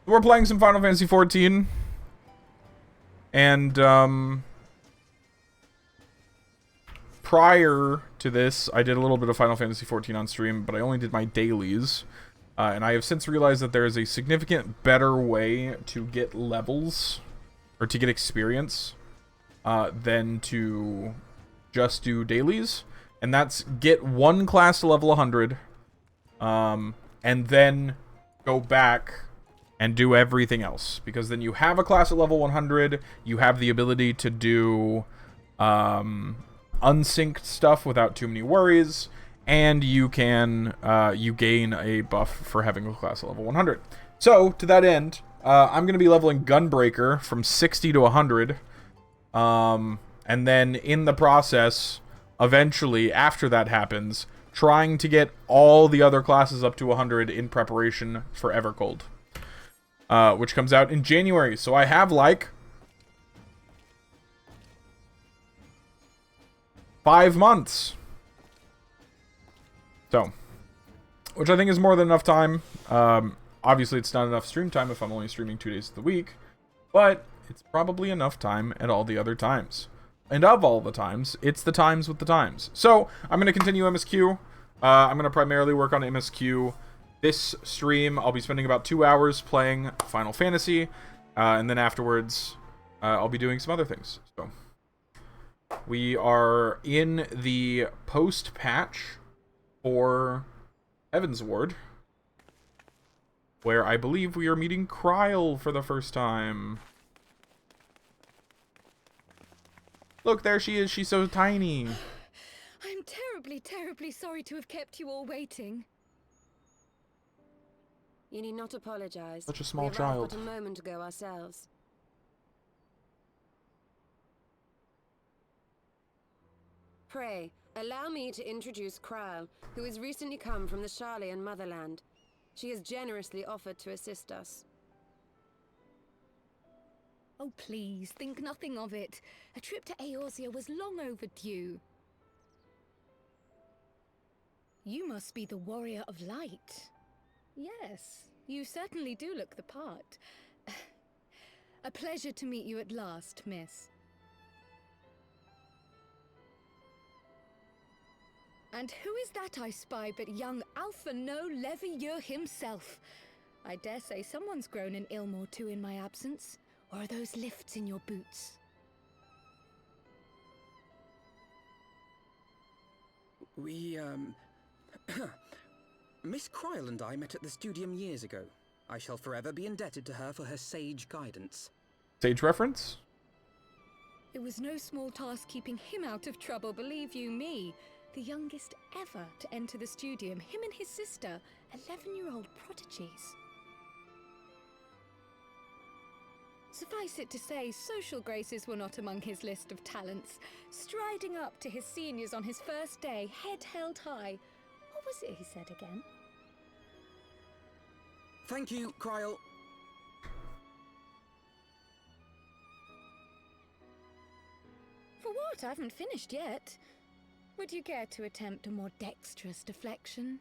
We're playing some Final Fantasy XIV. And, prior to this, I did a little bit of Final Fantasy XIV on stream, but I only did my dailies. And I have since realized that there is a significant better way to get levels, or to get experience, than to just do dailies. And that's get one class to level 100, and then go back and do everything else. Because then you have a class at level 100, you have the ability to do unsynced stuff without too many worries, and you can you gain a buff for having a class at level 100. So, to that end, I'm going to be leveling Gunbreaker from 60 to 100, and then in the process, eventually, after that happens, trying to get all the other classes up to 100 in preparation for Evercold, which comes out in January. So I have, like, 5 months. So, which I think is more than enough time. Obviously, it's not enough stream time if I'm only streaming 2 days of the week, but it's probably enough time at all the other times. And of all the times, it's the times with the times. So, I'm going to continue MSQ. I'm going to primarily work on MSQ. This stream, I'll be spending about 2 hours playing Final Fantasy. And then afterwards, I'll be doing some other things. So, we are in the post-patch for Heaven's Ward, where I believe we are meeting Kryl for the first time. Look, there she is. She's so tiny. I'm terribly, terribly sorry to have kept you all waiting. You need not apologize. Such a small we arrived child. but a moment ago ourselves. Pray, allow me to introduce Kryl, who has recently come from the Sharlayan motherland. She has generously offered to assist us. Oh, please, think nothing of it. A trip to Eorzea was long overdue. You must be the Warrior of Light. Yes, you certainly do look the part. A pleasure to meet you at last, miss. And who is that I spy but young Alpha No Levieux himself? I dare say someone's grown an ilm or two in my absence. Or are those lifts in your boots? We, Miss Kryl and I met at the Studium years ago. I shall forever be indebted to her for her sage guidance. Sage reference? It was no small task keeping him out of trouble, believe you me. The youngest ever to enter the Studium, him and his sister, 11-year-old prodigies. Suffice it to say, social graces were not among his list of talents. Striding up to his seniors on his first day, head held high. What was it he said again? Thank you, Kryl. For what? I haven't finished yet. Would you care to attempt a more dexterous deflection?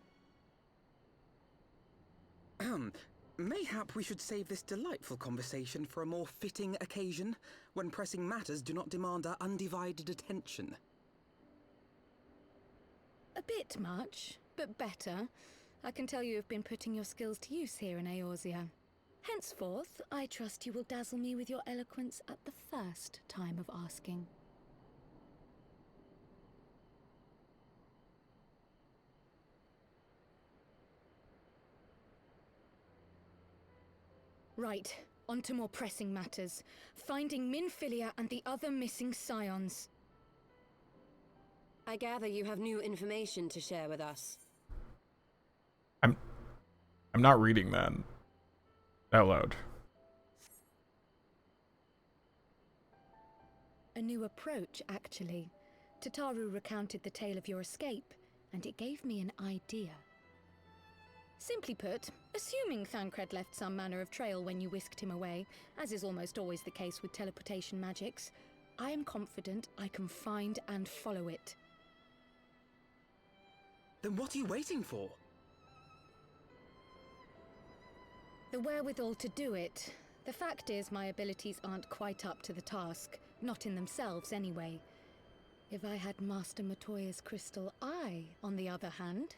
Mayhap we should save this delightful conversation for a more fitting occasion, when pressing matters do not demand our undivided attention. A bit much, but better. I can tell you have been putting your skills to use here in Eorzea. Henceforth, I trust you will dazzle me with your eloquence at the first time of asking. Right, on to more pressing matters. Finding Minfilia and the other missing scions. I gather you have new information to share with us. I'm not reading that out loud. A new approach, actually. Tataru recounted the tale of your escape, and it gave me an idea. Simply put, assuming Thancred left some manner of trail when you whisked him away, as is almost always the case with teleportation magics, I am confident I can find and follow it. Then what are you waiting for? The wherewithal to do it. The fact is, my abilities aren't quite up to the task. Not in themselves, anyway. If I had Master Matoya's crystal eye, on the other hand...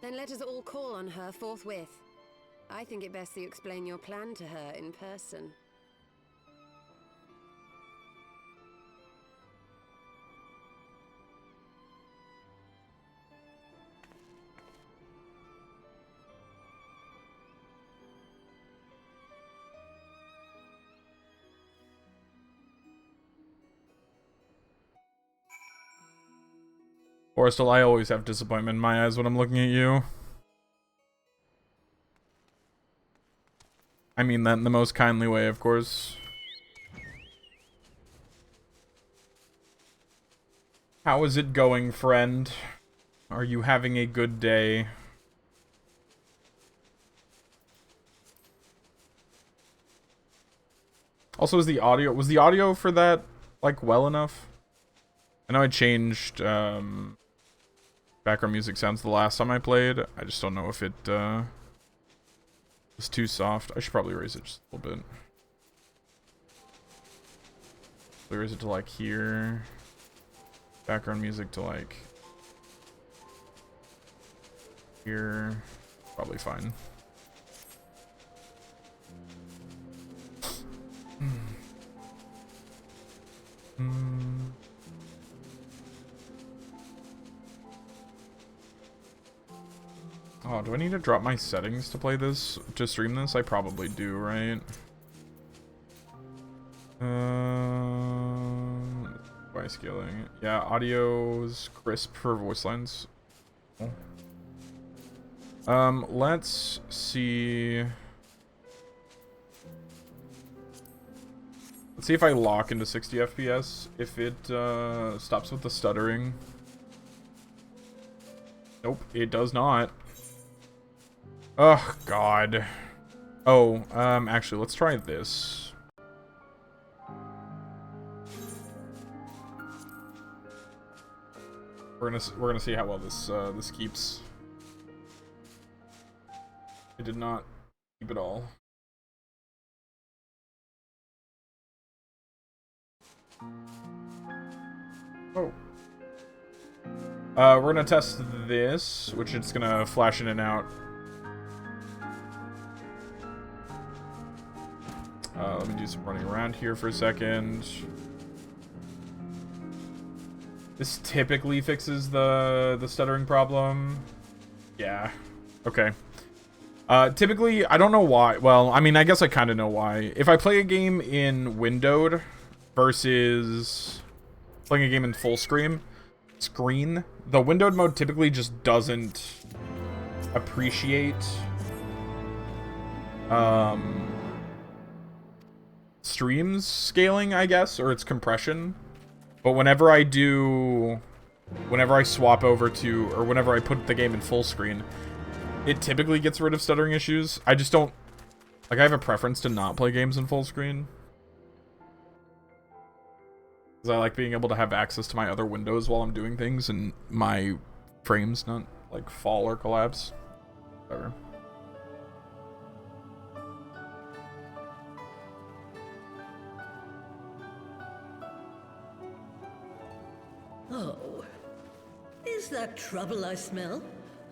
Then let us all call on her forthwith. I think it best that you explain your plan to her in person. Borstel, I always have disappointment in my eyes when I'm looking at you. I mean that in the most kindly way, of course. How is it going, friend? Are you having a good day? Also, was the audio for that, like, well enough? I know I changed, background music sounds the last time I played. I just don't know if it, was too soft. I should probably raise it just a little bit. Raise it to, like, here. Background music to, like, here. Probably fine. Oh, do I need to drop my settings to play this, to stream this? I probably do, right? By scaling. Yeah, audio's crisp for voice lines. Let's see. Let's see if I lock into 60 FPS, if it, stops with the stuttering. Nope, it does not. Oh, God. Oh, actually, let's try this. We're gonna see how well this, this keeps. It did not keep it all. Oh. We're gonna test this, which it's gonna flash in and out. Let me do some running around here for a second. This typically fixes the stuttering problem. Yeah. Okay. Typically, I don't know why. Well, I mean, I guess I kind of know why. If I play a game in windowed versus playing a game in full screen, the windowed mode typically just doesn't appreciate streams scaling, I guess, or its compression. But whenever I swap over to, or whenever I put the game in full screen, it typically gets rid of stuttering issues. I just don't, like, I have a preference to not play games in full screen. Because I like being able to have access to my other windows while I'm doing things and my frames not, like, fall or collapse. Whatever. Oh, is that trouble I smell?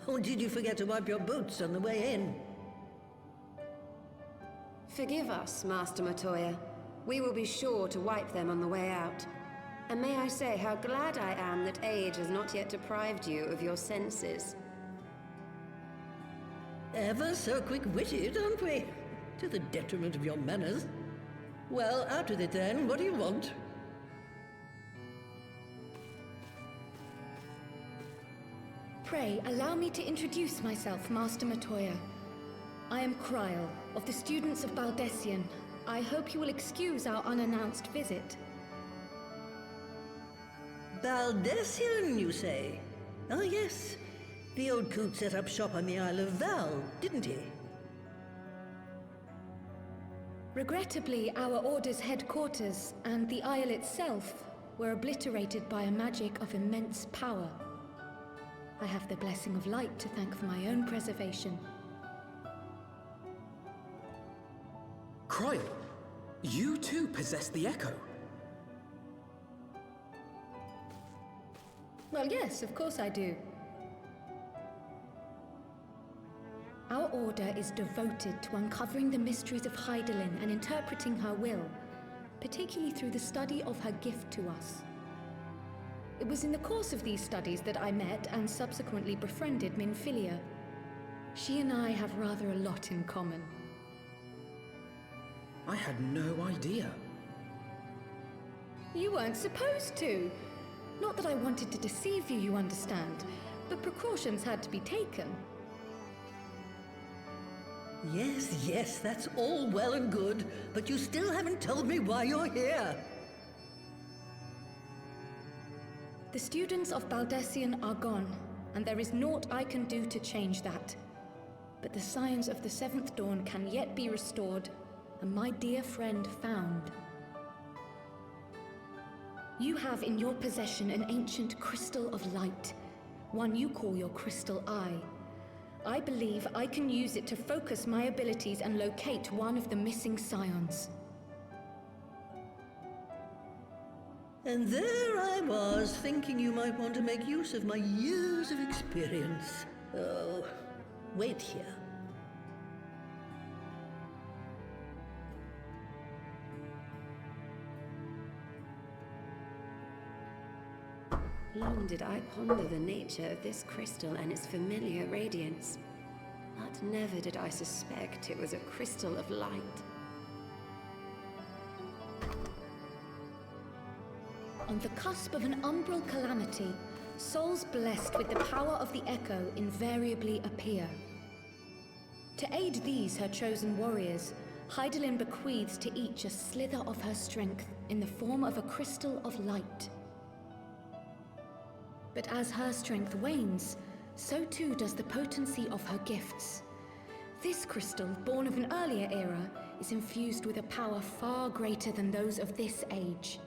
Or did you forget to wipe your boots on the way in? Forgive us, Master Matoya. We will be sure to wipe them on the way out. And may I say how glad I am that age has not yet deprived you of your senses. Ever so quick-witted, aren't we? To the detriment of your manners. Well, out with it then. What do you want? Pray, allow me to introduce myself, Master Matoya. I am Kryl, of the students of Baldessian. I hope you will excuse our unannounced visit. Baldessian, you say? Ah, yes. The old coot set up shop on the Isle of Val, didn't he? Regrettably, our order's headquarters and the Isle itself were obliterated by a magic of immense power. I have the blessing of light to thank for my own preservation. Kryl, you too possess the Echo. Well, yes, of course I do. Our order is devoted to uncovering the mysteries of Hydaelyn and interpreting her will, particularly through the study of her gift to us. It was in the course of these studies that I met and subsequently befriended Minfilia. She and I have rather a lot in common. I had no idea. You weren't supposed to. Not that I wanted to deceive you, you understand, but precautions had to be taken. Yes, yes, that's all well and good, but you still haven't told me why you're here. The students of Baldessian are gone, and there is naught I can do to change that. But the science of the Seventh Dawn can yet be restored, and my dear friend found. You have in your possession an ancient crystal of light, one you call your crystal eye. I believe I can use it to focus my abilities and locate one of the missing scions. And there I was, thinking you might want to make use of my years of experience. Oh, wait here. Long did I ponder the nature of this crystal and its familiar radiance, but never did I suspect it was a crystal of light. On the cusp of an umbral calamity, souls blessed with the power of the Echo invariably appear. To aid these, her chosen warriors, Hydaelyn bequeaths to each a slither of her strength in the form of a crystal of light. But as her strength wanes, so too does the potency of her gifts. This crystal, born of an earlier era, is infused with a power far greater than those of this age.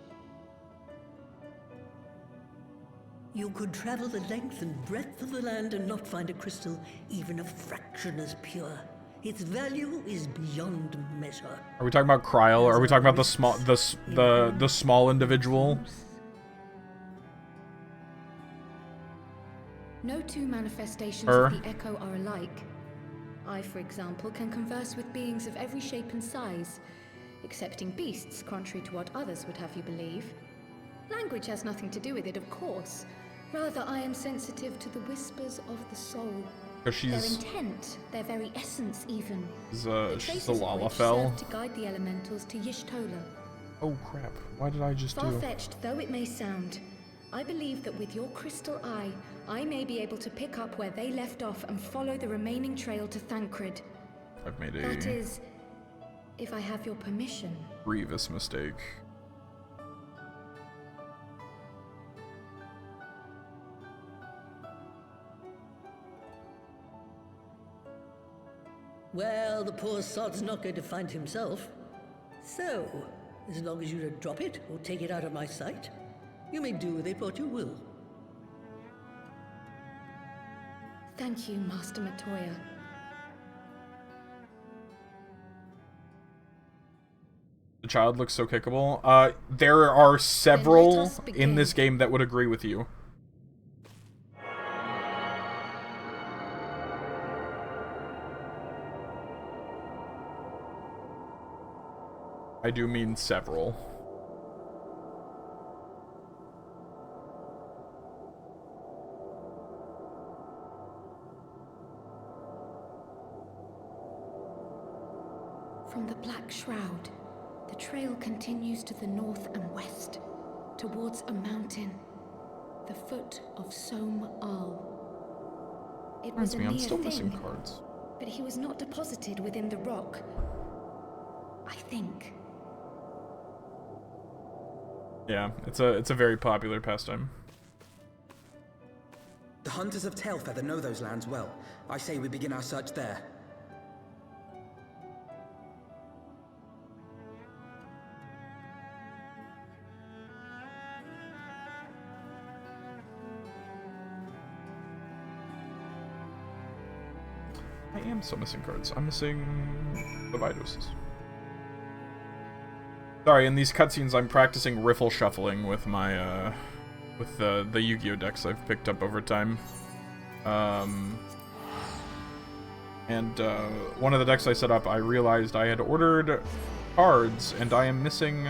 You could travel the length and breadth of the land and not find a crystal even a fraction as pure. Its value is beyond measure. Are we talking about Kryl? Or are we talking about the small individual? No two manifestations of the Echo are alike. I, for example, can converse with beings of every shape and size, excepting beasts, contrary to what others would have you believe. Language has nothing to do with it, of course. Rather, I am sensitive to the whispers of the soul. Their intent, their very essence even. She's the Lalafell. To guide the elementals to Y'shtola. Oh crap, why did I just do... Far-fetched though it may sound, I believe that with your crystal eye, I may be able to pick up where they left off and follow the remaining trail to Thancred. I've made a... That is, if I have your permission. Grievous mistake. Well, the poor sod's not going to find himself. So, as long as you don't drop it or take it out of my sight, you may do with it what you will. Thank you, Master Matoya. The child looks so kickable. There are several in this game that would agree with you. I do mean several. From the Black Shroud, the trail continues to the north and west, towards a mountain, the foot of Som Al. It was a I'm near still missing thing, cards. but he was not deposited within the rock. I think. Yeah, it's a very popular pastime. The hunters of Tailfeather know those lands well. I say we begin our search there. I am still missing cards. I'm missing the Vidoses. Sorry, in these cutscenes, I'm practicing riffle shuffling with my, with the Yu-Gi-Oh decks I've picked up over time. And one of the decks I set up, I realized I had ordered cards, and I am missing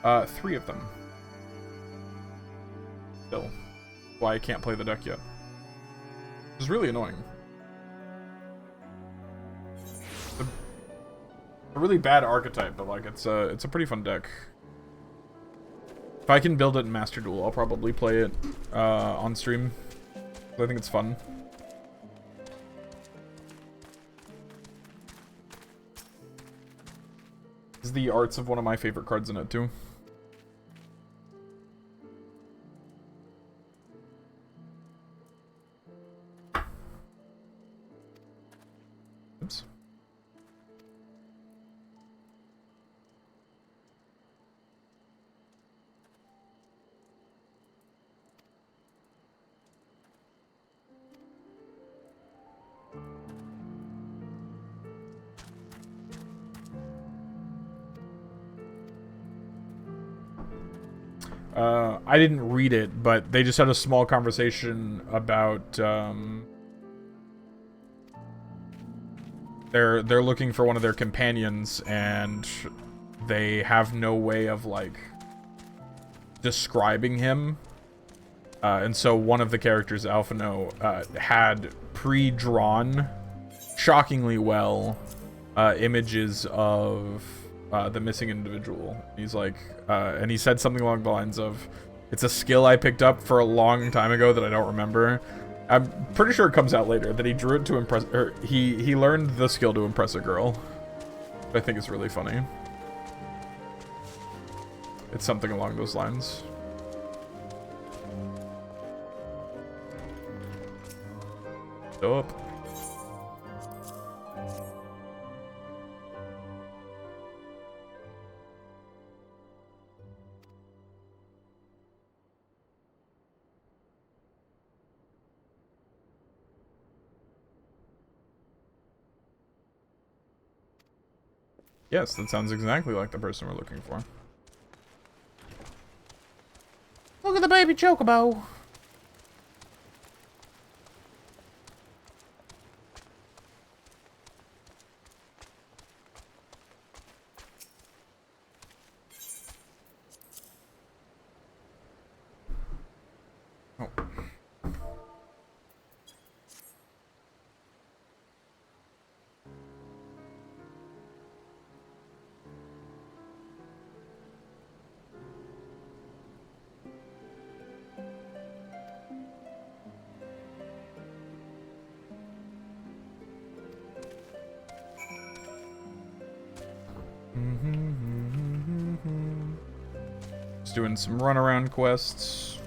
3 of them. Still. Why I can't play the deck yet. It's really annoying. A really bad archetype, but like it's a pretty fun deck. If I can build it in Master Duel, I'll probably play it on stream. I think it's fun. The arts of one of my favorite cards in it too. Oops. I didn't read it, but they just had a small conversation about they're looking for one of their companions, and they have no way of like describing him. And so one of the characters, Alphino, had pre-drawn, shockingly well, images of the missing individual. He's like, and he said something along the lines of, "It's a skill I picked up for a long time ago that I don't remember." I'm pretty sure it comes out later that he drew it to impress, or he learned the skill to impress a girl. I think it's really funny. It's something along those lines. Dope. Yes, that sounds exactly like the person we're looking for. Look at the baby chocobo! Oh. Just doing some runaround quests.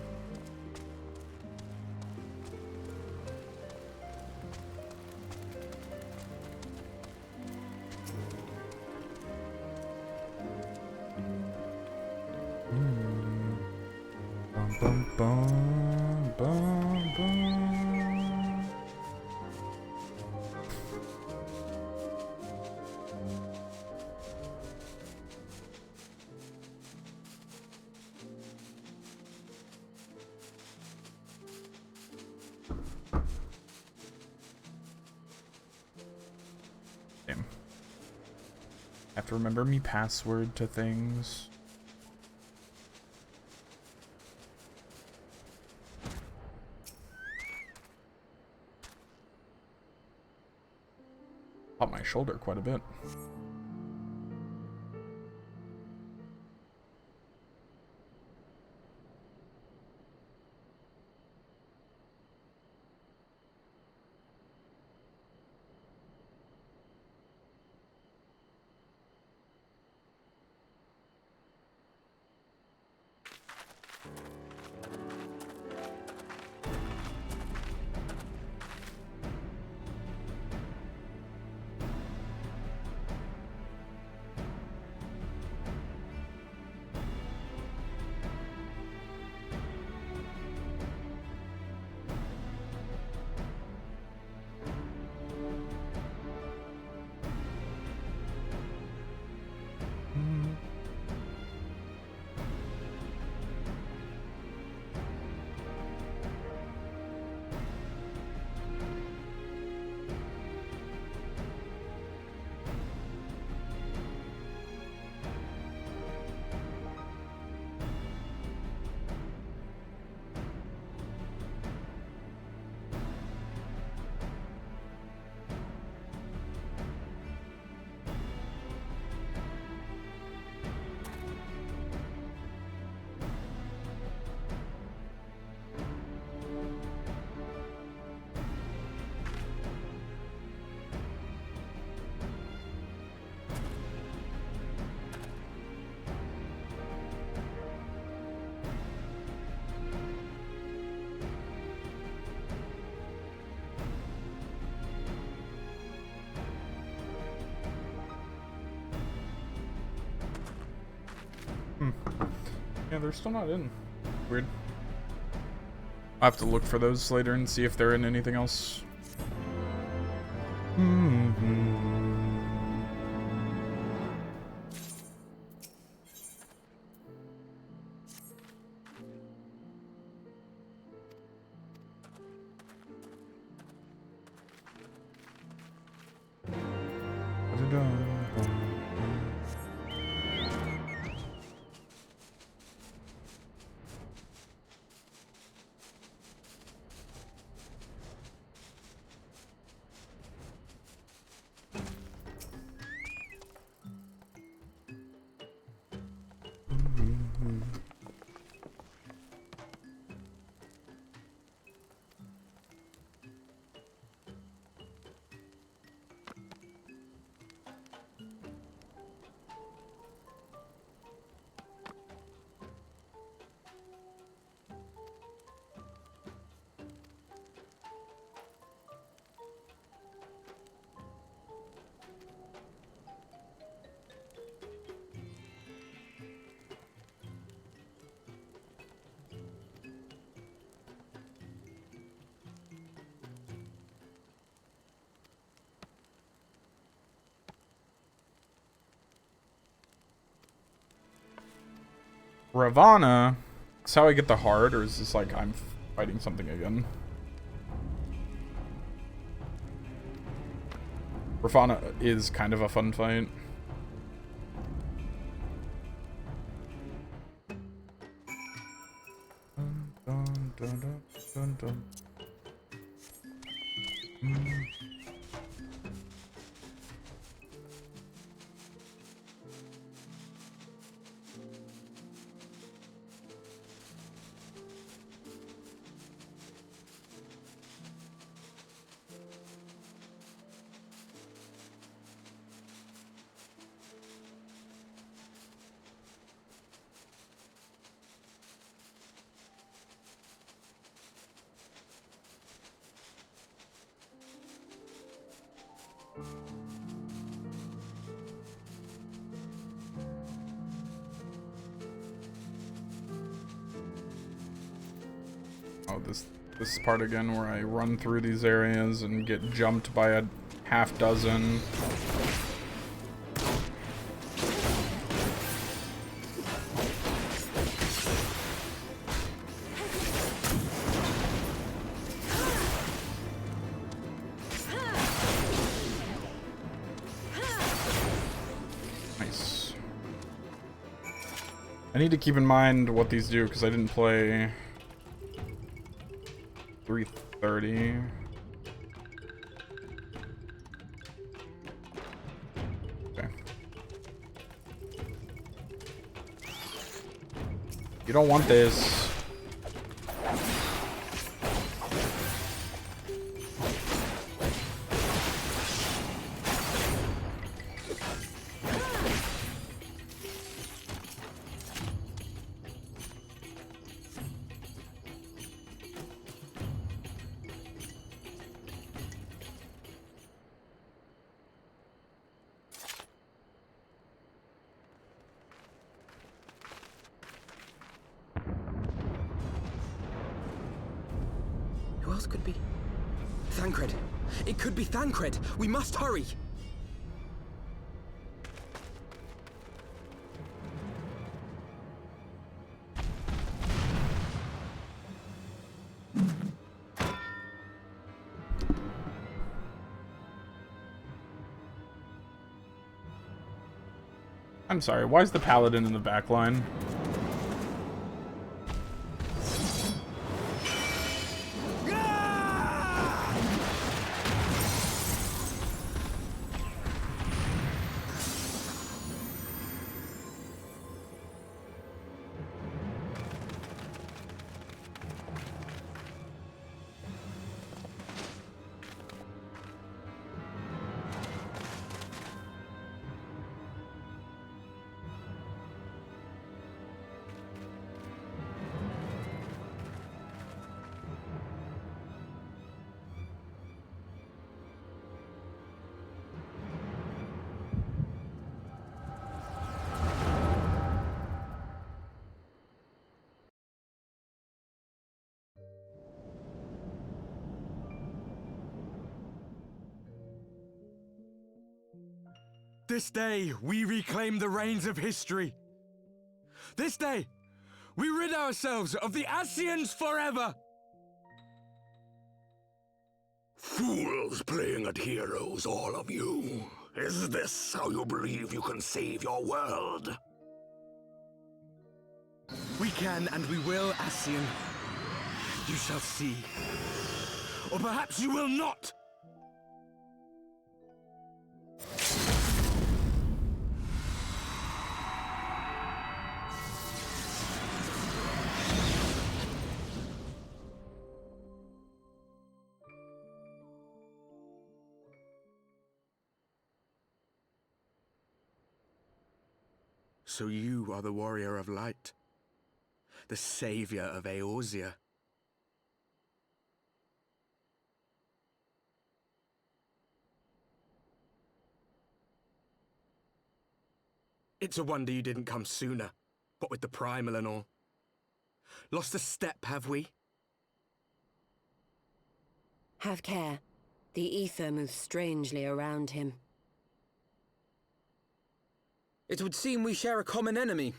Bum, bum, bum, bum, bum. Damn. Have to remember me password to things. Popped my shoulder quite a bit. Yeah, they're still not in. Weird. I'll have to look for those later and see if they're in anything else. Ravana? Is how I get the heart, or is this like I'm fighting something again? Ravana is kind of a fun fight. Dun, dun, dun, dun, dun. Oh, this part again where I run through these areas and get jumped by a half dozen. Nice. I need to keep in mind what these do because I didn't play 330. Okay. You don't want this. Who else could be? Thancred! It could be Thancred! We must hurry! I'm sorry, why is the paladin in the back line? This day, we reclaim the reins of history. This day, we rid ourselves of the Ascians forever! Fools playing at heroes, all of you. Is this how you believe you can save your world? We can and we will, Ascian. You shall see. Or perhaps you will not! So you are the warrior of light, the savior of Eorzea. It's a wonder you didn't come sooner, what with the primal and all. Lost a step, have we? Have care. The ether moves strangely around him. It would seem we share a common enemy.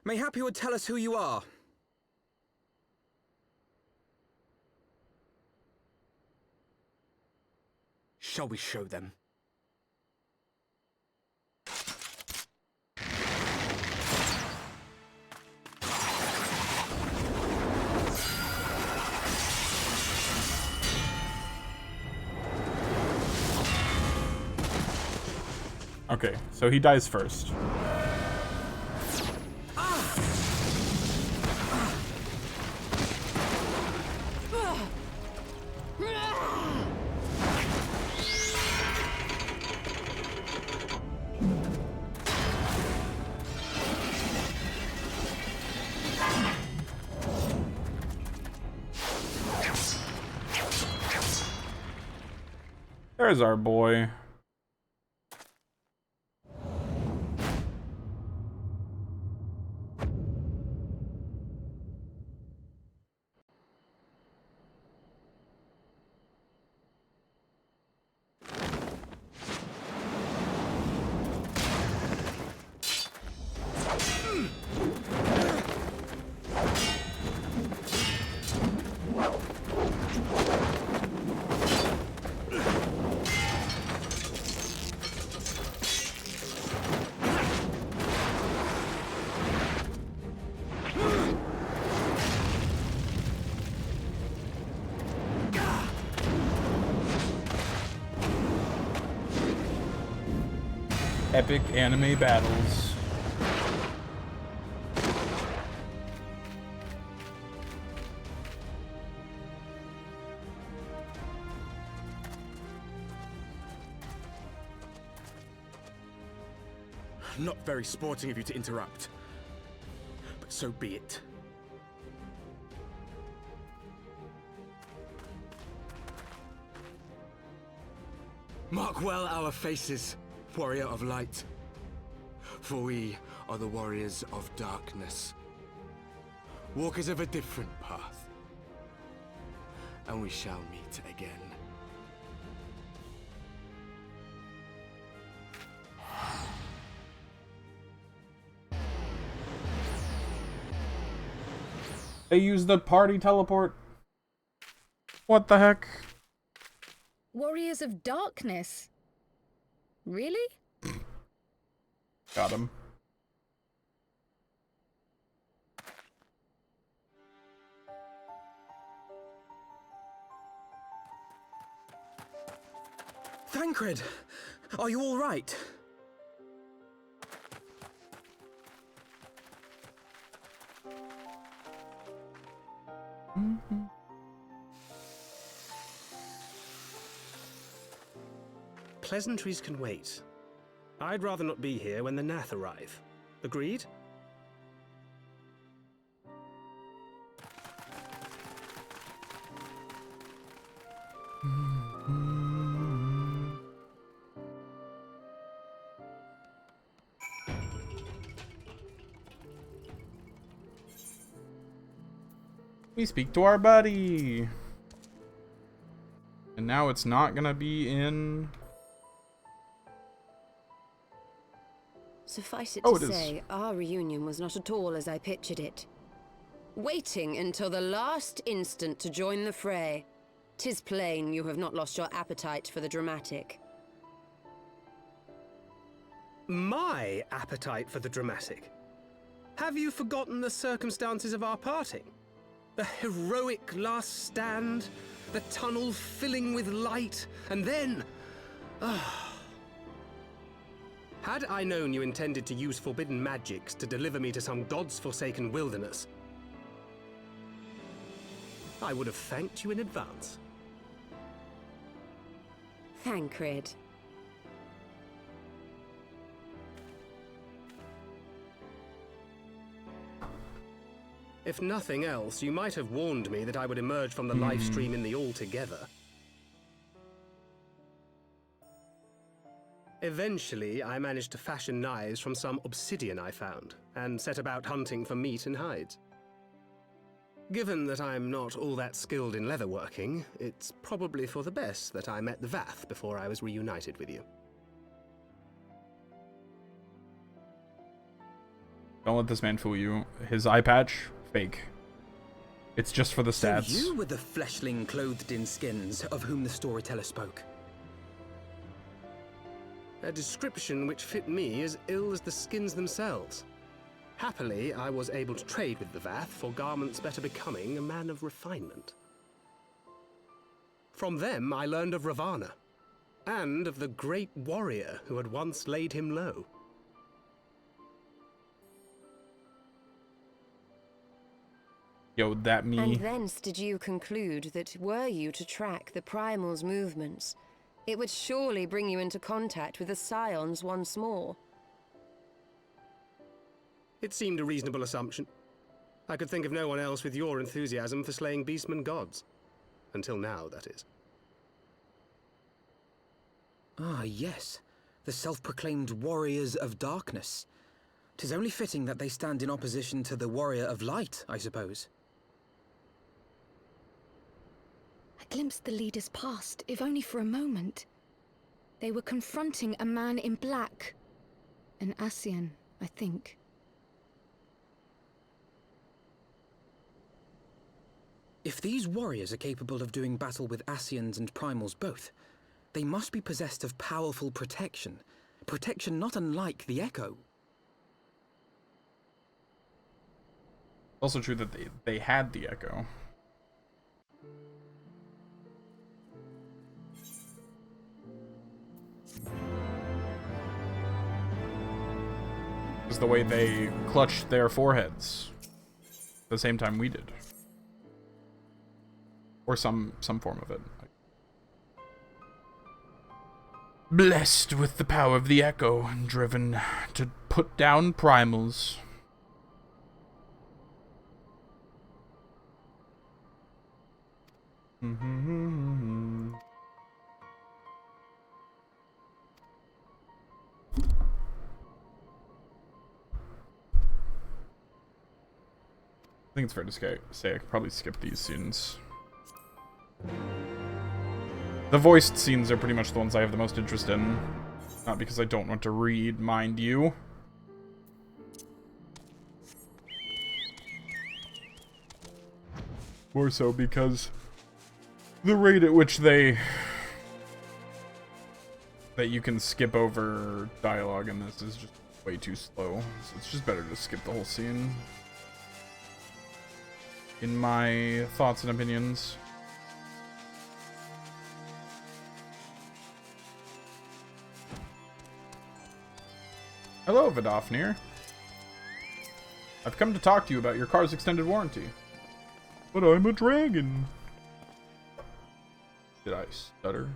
Mayhap you would tell us who you are. Shall we show them? Okay, so he dies first. There's our boy. Epic anime battles. Not very sporting of you to interrupt, but so be it. Mark well our faces, warrior of light, for we are the warriors of darkness, walkers of a different path, and we shall meet again. They use the party teleport. What the heck? Warriors of Darkness? Really? Got him. Thancred, are you all right? Pleasantries can wait. I'd rather not be here when the Nath arrive. Agreed? We speak to our buddy. And now it's not gonna be in Suffice it Oh, to it is. say, our reunion was not at all as I pictured it. Waiting until the last instant to join the fray. 'Tis plain you have not lost your appetite for the dramatic. My appetite for the dramatic? Have you forgotten the circumstances of our parting? The heroic last stand, the tunnel filling with light, and then... Had I known you intended to use forbidden magics to deliver me to some god's forsaken wilderness, I would have thanked you in advance. Thancred. If nothing else, you might have warned me that I would emerge from the live stream in the altogether. Eventually, I managed to fashion knives from some obsidian I found, and set about hunting for meat and hides. Given that I'm not all that skilled in leatherworking, it's probably for the best that I met the Vath before I was reunited with you. Don't let this man fool you. His eye patch, fake. It's just for the stats. So you were the fleshling clothed in skins of whom the storyteller spoke. A description which fit me as ill as the skins themselves. Happily, I was able to trade with the Vath for garments better becoming a man of refinement. From them, I learned of Ravana, and of the great warrior who had once laid him low. Yo, that me. And thence did you conclude that were you to track the Primal's movements, it would surely bring you into contact with the Scions once more. It seemed a reasonable assumption. I could think of no one else with your enthusiasm for slaying beastmen gods. Until now, that is. Ah, yes. The self-proclaimed warriors of darkness. 'Tis only fitting that they stand in opposition to the warrior of light, I suppose. I glimpsed the leaders past, if only for a moment. They were confronting a man in black. An Ascian, I think. If these warriors are capable of doing battle with Ascians and Primals both, they must be possessed of powerful protection. Protection not unlike the Echo. Also true that they had the Echo. Is the way they clutched their foreheads at the same time we did. Or some form of it. Blessed with the power of the Echo, and driven to put down primals. I think it's fair to say I could probably skip these scenes. The voiced scenes are pretty much the ones I have the most interest in. Not because I don't want to read, mind you. More so because the rate at which that you can skip over dialogue in this is just way too slow. So it's just better to skip the whole scene. In my thoughts and opinions. Hello, Vidofnir. I've come to talk to you about your car's extended warranty. But I'm a dragon. Did I stutter?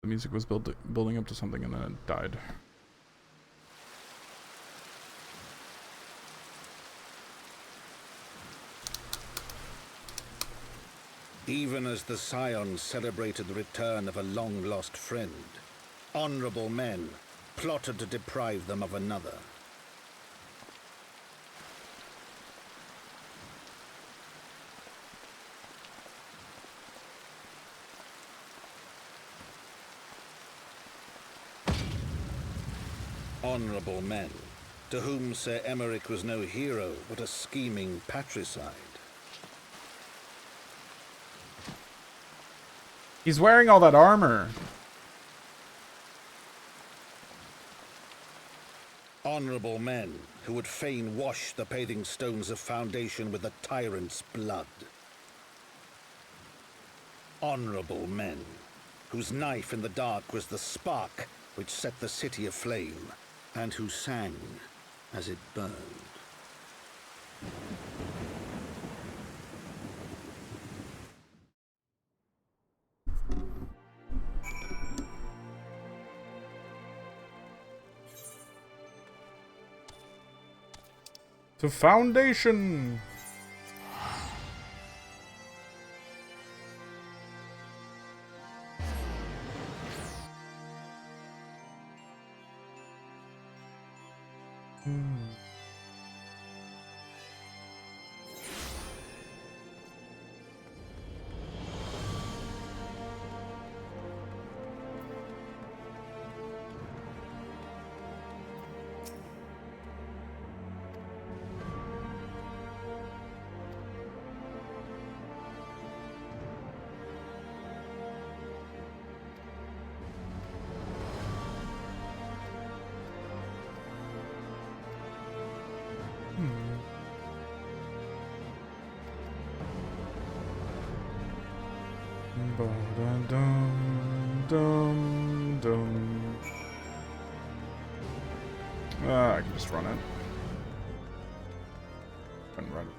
music was building up to something and then it died. Even as the Scions celebrated the return of a long-lost friend, honorable men plotted to deprive them of another. Honorable men, to whom Sir Emmerich was no hero, but a scheming patricide. He's wearing all that armor. Honorable men who would fain wash the paving stones of Foundation with the tyrant's blood. Honorable men whose knife in the dark was the spark which set the city aflame, and who sang as it burned. To Foundation! I can just run it. And run it.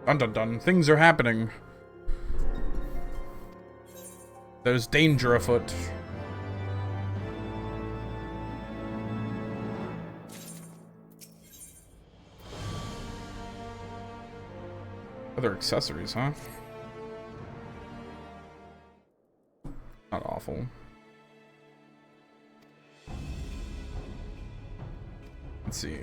Dun dun dun. Things are happening. There's danger afoot. Other accessories, huh? Not awful. Let's see.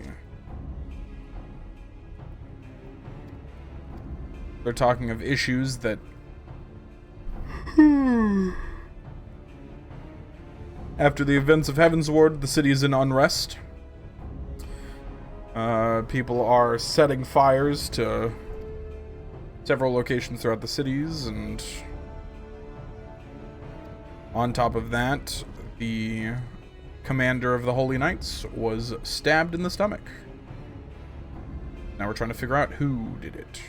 They're talking of issues that after the events of Heavensward, the city is in unrest. People are setting fires to several locations throughout the cities, and on top of that, the commander of the Holy Knights was stabbed in the stomach. Now we're trying to figure out who did it.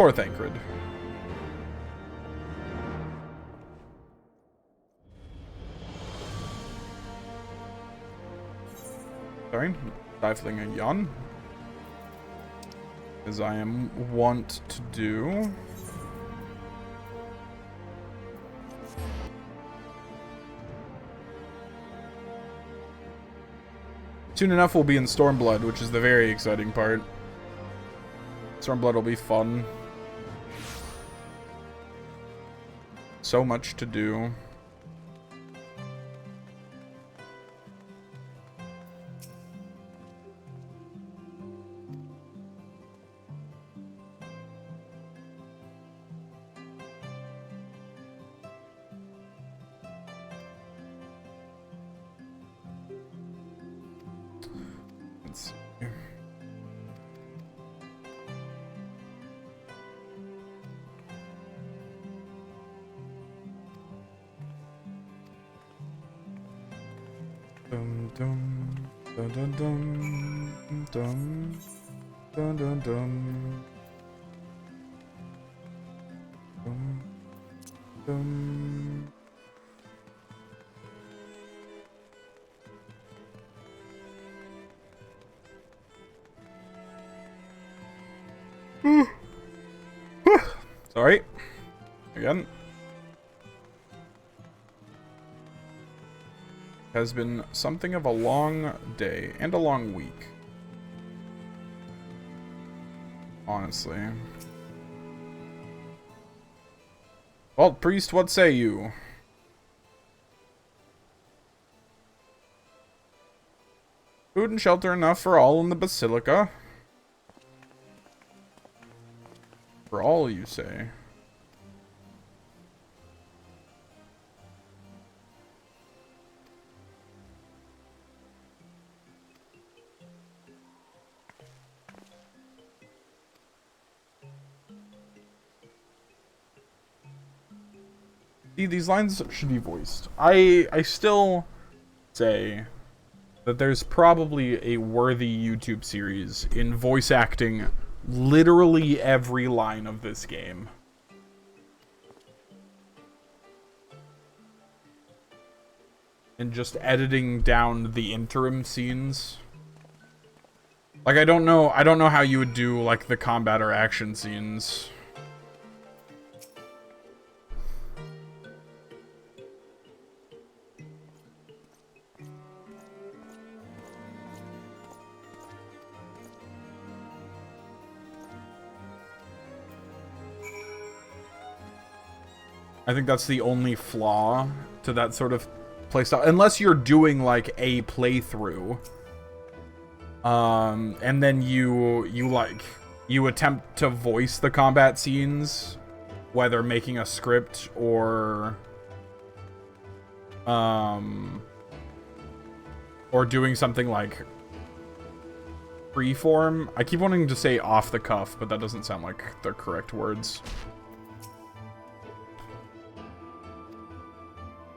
Poor Thancred. Sorry, stifling a yawn. As I am wont to do. Soon enough we'll be in Stormblood, which is the very exciting part. Stormblood will be fun. So much to do. Let's see. Dum dum dum dum dum dum dum dum dum dum dum. Sorry. Again. Has been something of a long day and a long week. Honestly. Well, priest, what say you? Food and shelter enough for all in the basilica. For all, you say? See, these lines should be voiced. I still say that there's probably a worthy YouTube series in voice acting literally every line of this game. And just editing down the interim scenes. Like, I don't know how you would do, like, the combat or action scenes. I think that's the only flaw to that sort of playstyle. Unless you're doing, like, a playthrough. And then you attempt to voice the combat scenes, whether making a script or doing something like freeform. I keep wanting to say off the cuff, but that doesn't sound like the correct words.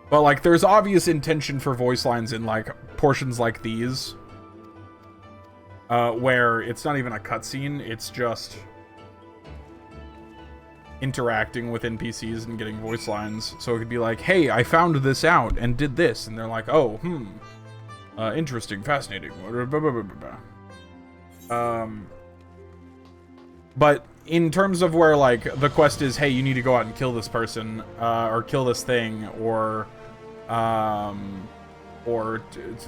But, like, there's obvious intention for voice lines in, like, portions like these. Where it's not even a cutscene, it's just interacting with NPCs and getting voice lines. So it could be like, hey, I found this out and did this. And they're like, oh, interesting, fascinating. But in terms of where, like, the quest is, hey, you need to go out and kill this person, or kill this thing, or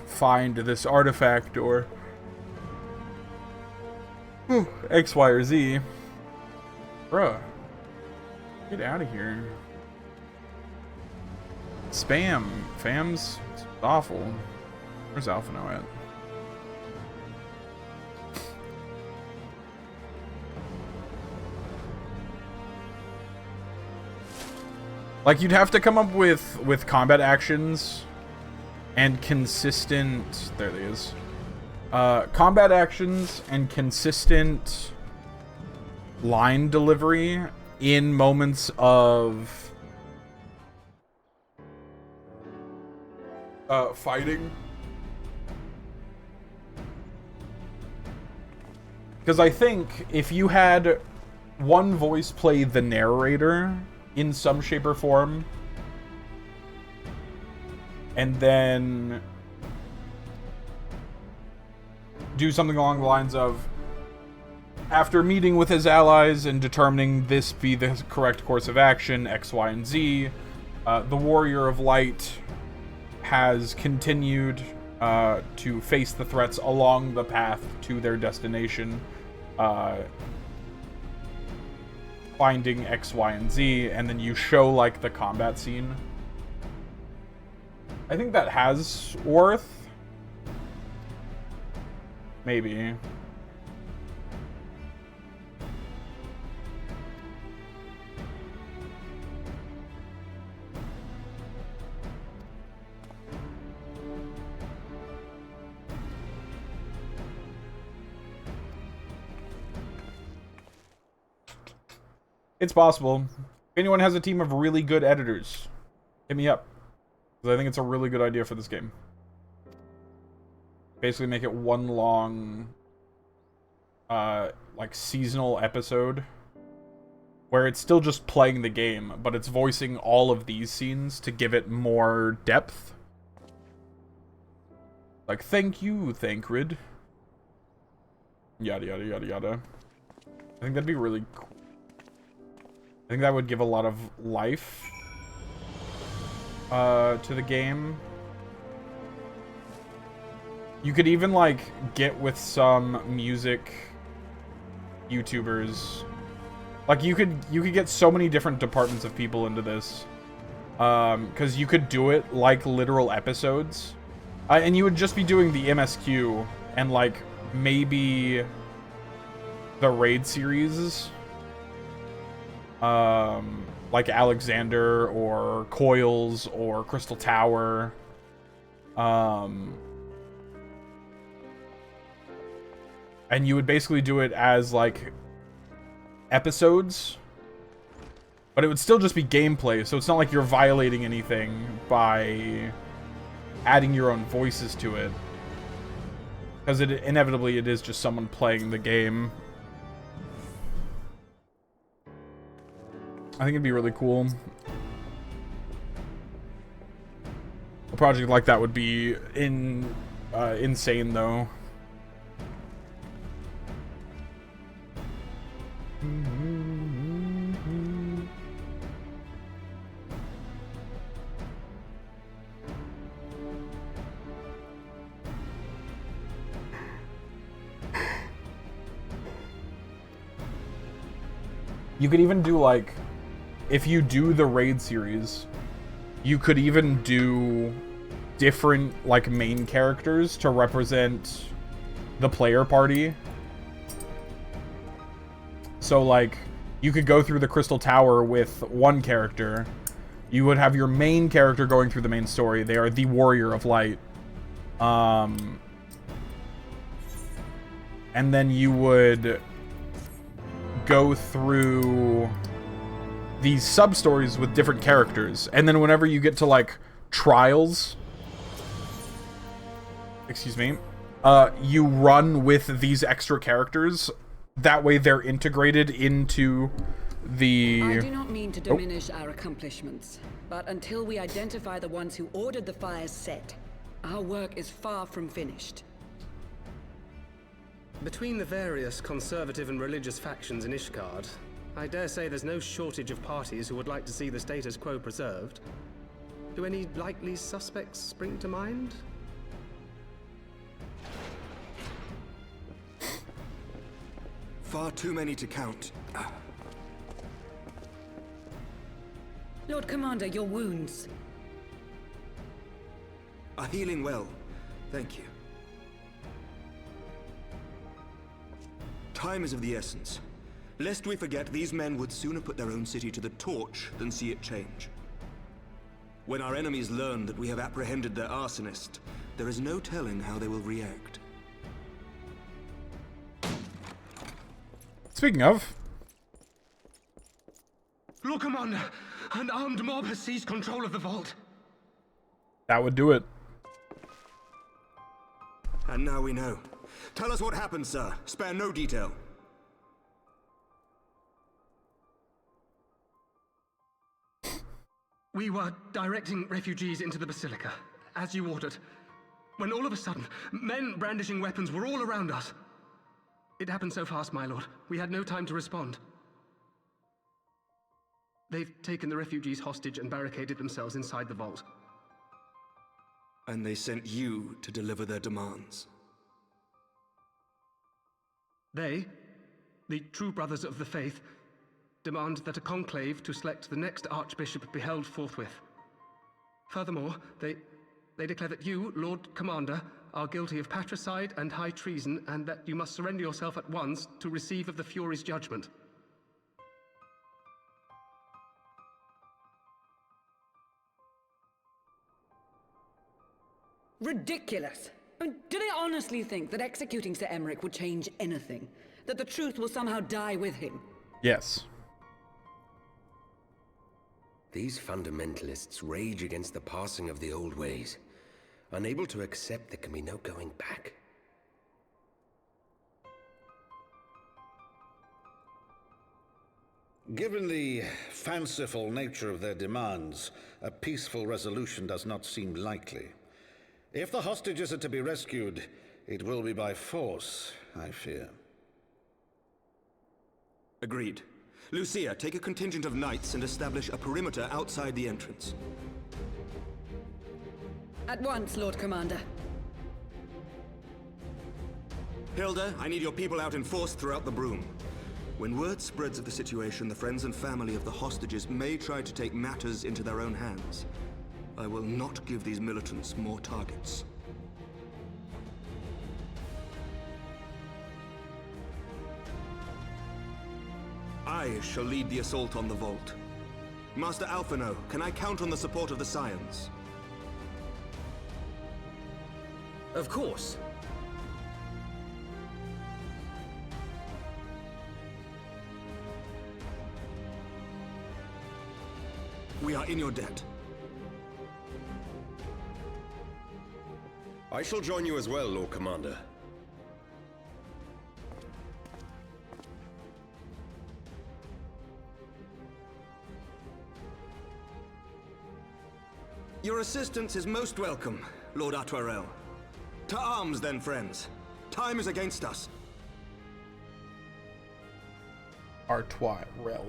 find this artifact, or X, Y, or Z. Bruh. Get out of here. Spam. Fams. It's awful. Where's Alpha now at? Like, you'd have to come up with combat actions and consistent... There it is. Combat actions and consistent line delivery in moments of fighting. Because I think if you had one voice play the narrator in some shape or form, and then do something along the lines of, after meeting with his allies and determining this be the correct course of action, X, Y, and Z, the Warrior of Light has continued to face the threats along the path to their destination, finding X, Y, and Z, and then you show, like, the combat scene. I think that has worth. Maybe. It's possible. If anyone has a team of really good editors, hit me up. Because I think it's a really good idea for this game. Basically make it one long, like, seasonal episode. Where it's still just playing the game, but it's voicing all of these scenes to give it more depth. Like, thank you, Thancred. Yada, yada, yada, yada. I think that'd be really cool. I think that would give a lot of life to the game. You could even, like, get with some music YouTubers. Like, you could get so many different departments of people into this. Because you could do it like literal episodes. And you would just be doing the MSQ and, like, maybe the raid series. Like Alexander or Coils or Crystal Tower. And you would basically do it as, like, episodes. But it would still just be gameplay, so it's not like you're violating anything by adding your own voices to it. Because inevitably it is just someone playing the game. I think it'd be really cool. A project like that would be insane, though. You could even do, like, if you do the raid series, you could even do different, like, main characters to represent the player party. So, like, you could go through the Crystal Tower with one character. You would have your main character going through the main story. They are the Warrior of Light. And then you would go through these sub-stories with different characters. And then whenever you get to, like, trials, excuse me, you run with these extra characters. That way they're integrated into the... I do not mean to diminish our accomplishments, but until we identify the ones who ordered the fires set, our work is far from finished. Between the various conservative and religious factions in Ishgard, I dare say there's no shortage of parties who would like to see the status quo preserved. Do any likely suspects spring to mind? Far too many to count. Lord Commander, your wounds. Are healing well. Thank you. Time is of the essence. Lest we forget, these men would sooner put their own city to the torch than see it change. When our enemies learn that we have apprehended their arsonist, there is no telling how they will react. Speaking of... Lord Commander, an armed mob has seized control of the vault. That would do it. And now we know. Tell us what happened, sir. Spare no detail. We were directing refugees into the Basilica, as you ordered, when all of a sudden, men brandishing weapons were all around us. It happened so fast, my lord. We had no time to respond. They've taken the refugees hostage and barricaded themselves inside the vault. And they sent you to deliver their demands. They, the true brothers of the faith, demand that a conclave to select the next archbishop be held forthwith. Furthermore, they declare that you, Lord Commander, are guilty of patricide and high treason, and that you must surrender yourself at once to receive of the Fury's judgment. Ridiculous! I mean, do they honestly think that executing Sir Emmerich would change anything? That the truth will somehow die with him? Yes. These fundamentalists rage against the passing of the old ways, unable to accept there can be no going back. Given the fanciful nature of their demands, a peaceful resolution does not seem likely. If the hostages are to be rescued, it will be by force, I fear. Agreed. Lucia, take a contingent of knights and establish a perimeter outside the entrance. At once, Lord Commander. Hilda, I need your people out in force throughout the Broom. When word spreads of the situation, the friends and family of the hostages may try to take matters into their own hands. I will not give these militants more targets. I shall lead the assault on the vault. Master Alphino, can I count on the support of the Scions? Of course. We are in your debt. I shall join you as well, Lord Commander. Your assistance is most welcome, Lord Atwarel. To arms, then, friends. Time is against us. Atwarel.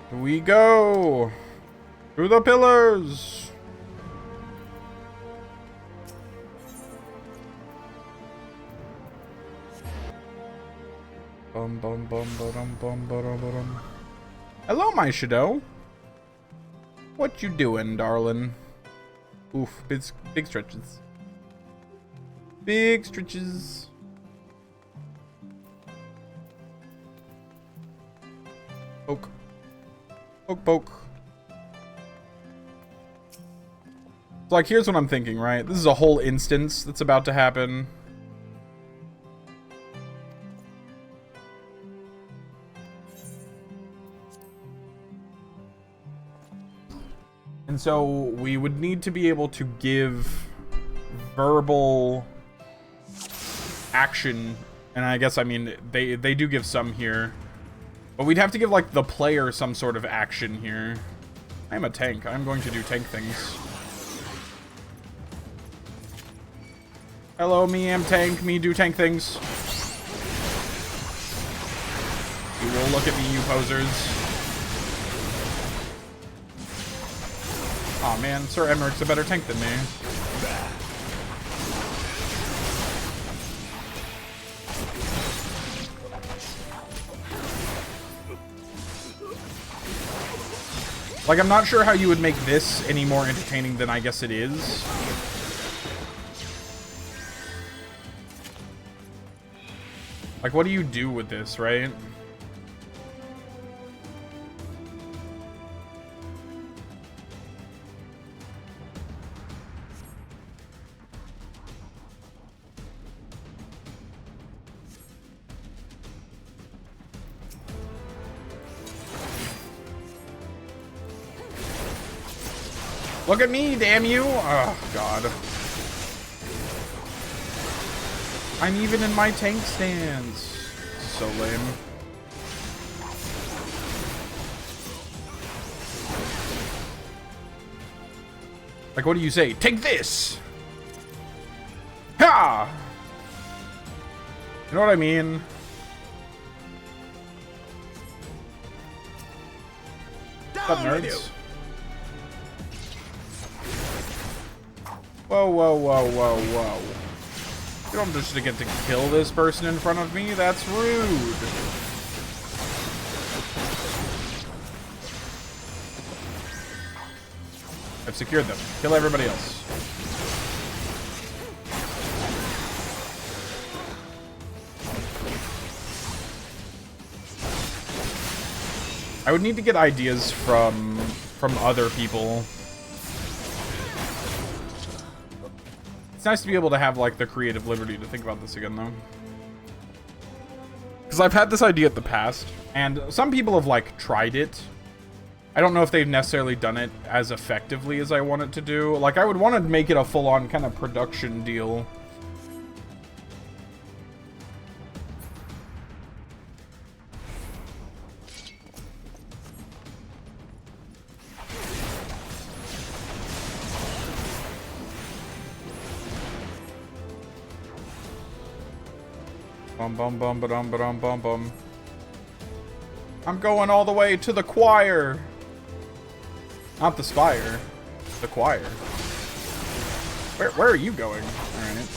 Here we go through the pillars. Bum bum bum bum bum bum bum. Hello, my Shadow. What you doing, darling? Oof, big stretches. Big stretches. Poke. Poke, poke. So, like, here's what I'm thinking, right? This is a whole instance that's about to happen. And so, we would need to be able to give verbal action. And I guess, I mean, they do give some here. But we'd have to give, like, the player some sort of action here. I'm a tank. I'm going to do tank things. Hello, me am tank. Me do tank things. You will look at me, you posers. Aw, man. Sir Emmerich's a better tank than me. Like, I'm not sure how you would make this any more entertaining than I guess it is. Like, what do you do with this, right? Look at me, damn you! Oh, God. I'm even in my tank stance. So lame. Like, what do you say? Take this! Ha! You know what I mean? What's up, nerds? Whoa, whoa, whoa, whoa, whoa. You don't just get to kill this person in front of me? That's rude. I've secured them. Kill everybody else. I would need to get ideas from other people. It's nice to be able to have, like, the creative liberty to think about this again, though. Because I've had this idea in the past, and some people have, like, tried it. I don't know if they've necessarily done it as effectively as I want it to do. Like, I would want to make it a full-on kind of production deal. Bum bum bum ba-dum ba-dum bum bum. I'm going all the way to the choir. Not the spire. The choir. Where are you going? Alright.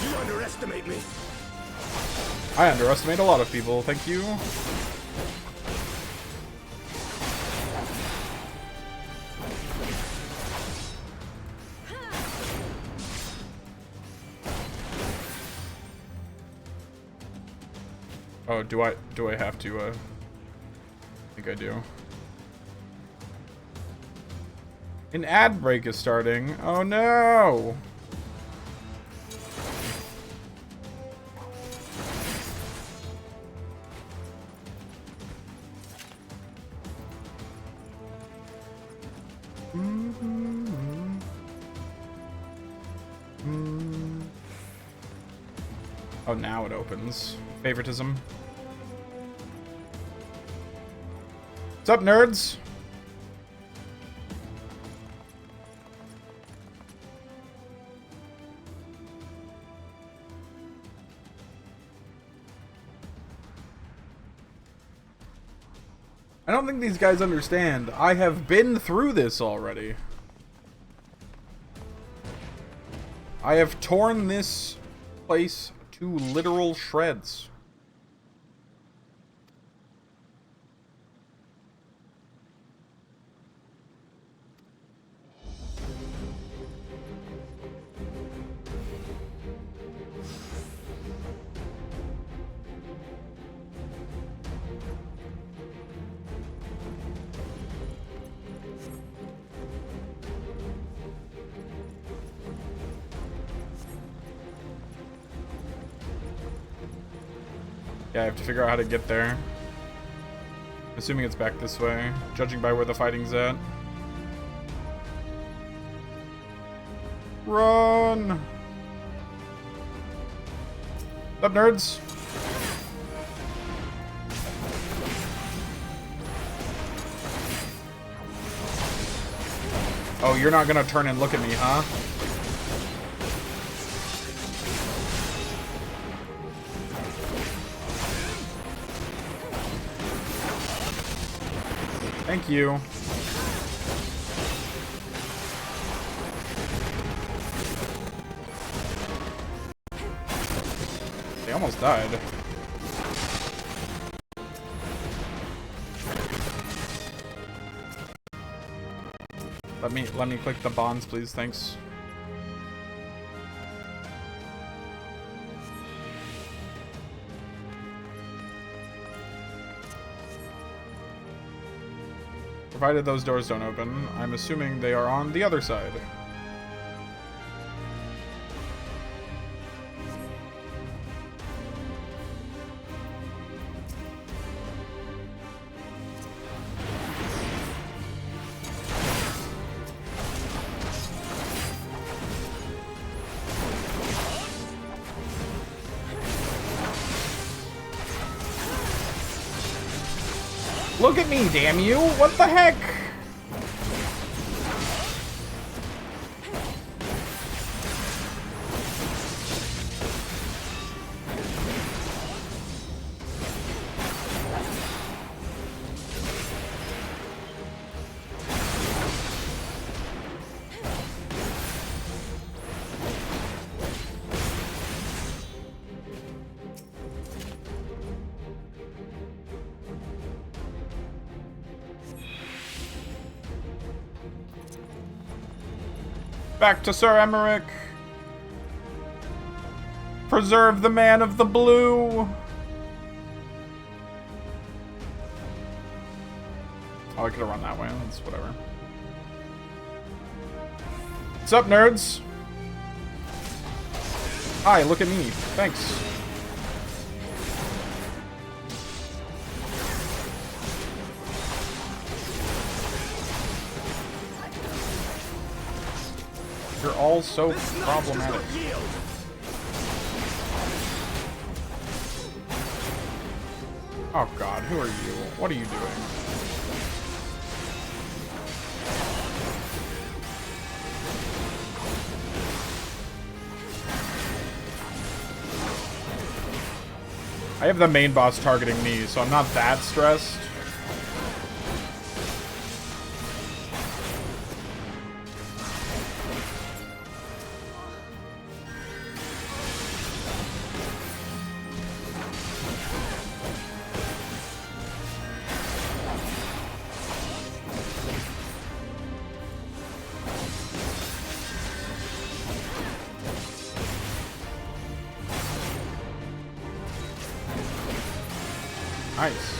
You underestimate me. I underestimate a lot of people, thank you. Oh, do I have to, I think I do. An ad break is starting. Oh no! Oh, now it opens. Favoritism. What's up, nerds? I don't think these guys understand. I have been through this already. I have torn this place to literal shreds. Yeah, I have to figure out how to get there. Assuming it's back this way, judging by where the fighting's at. Run! What's up, nerds? Oh, you're not gonna turn and look at me, huh? Thank you. They almost died. Let me click the bonds, please. Thanks. Provided those doors don't open, I'm assuming they are on the other side. Look at me, damn you! What the heck? Back to Sir Emmerich. Preserve the man of the blue. Oh, I could have run that way. That's whatever. What's up, nerds? Hi, look at me. Thanks. You're all so problematic. Oh god, who are you? What are you doing? I have the main boss targeting me, so I'm not that stressed. Nice.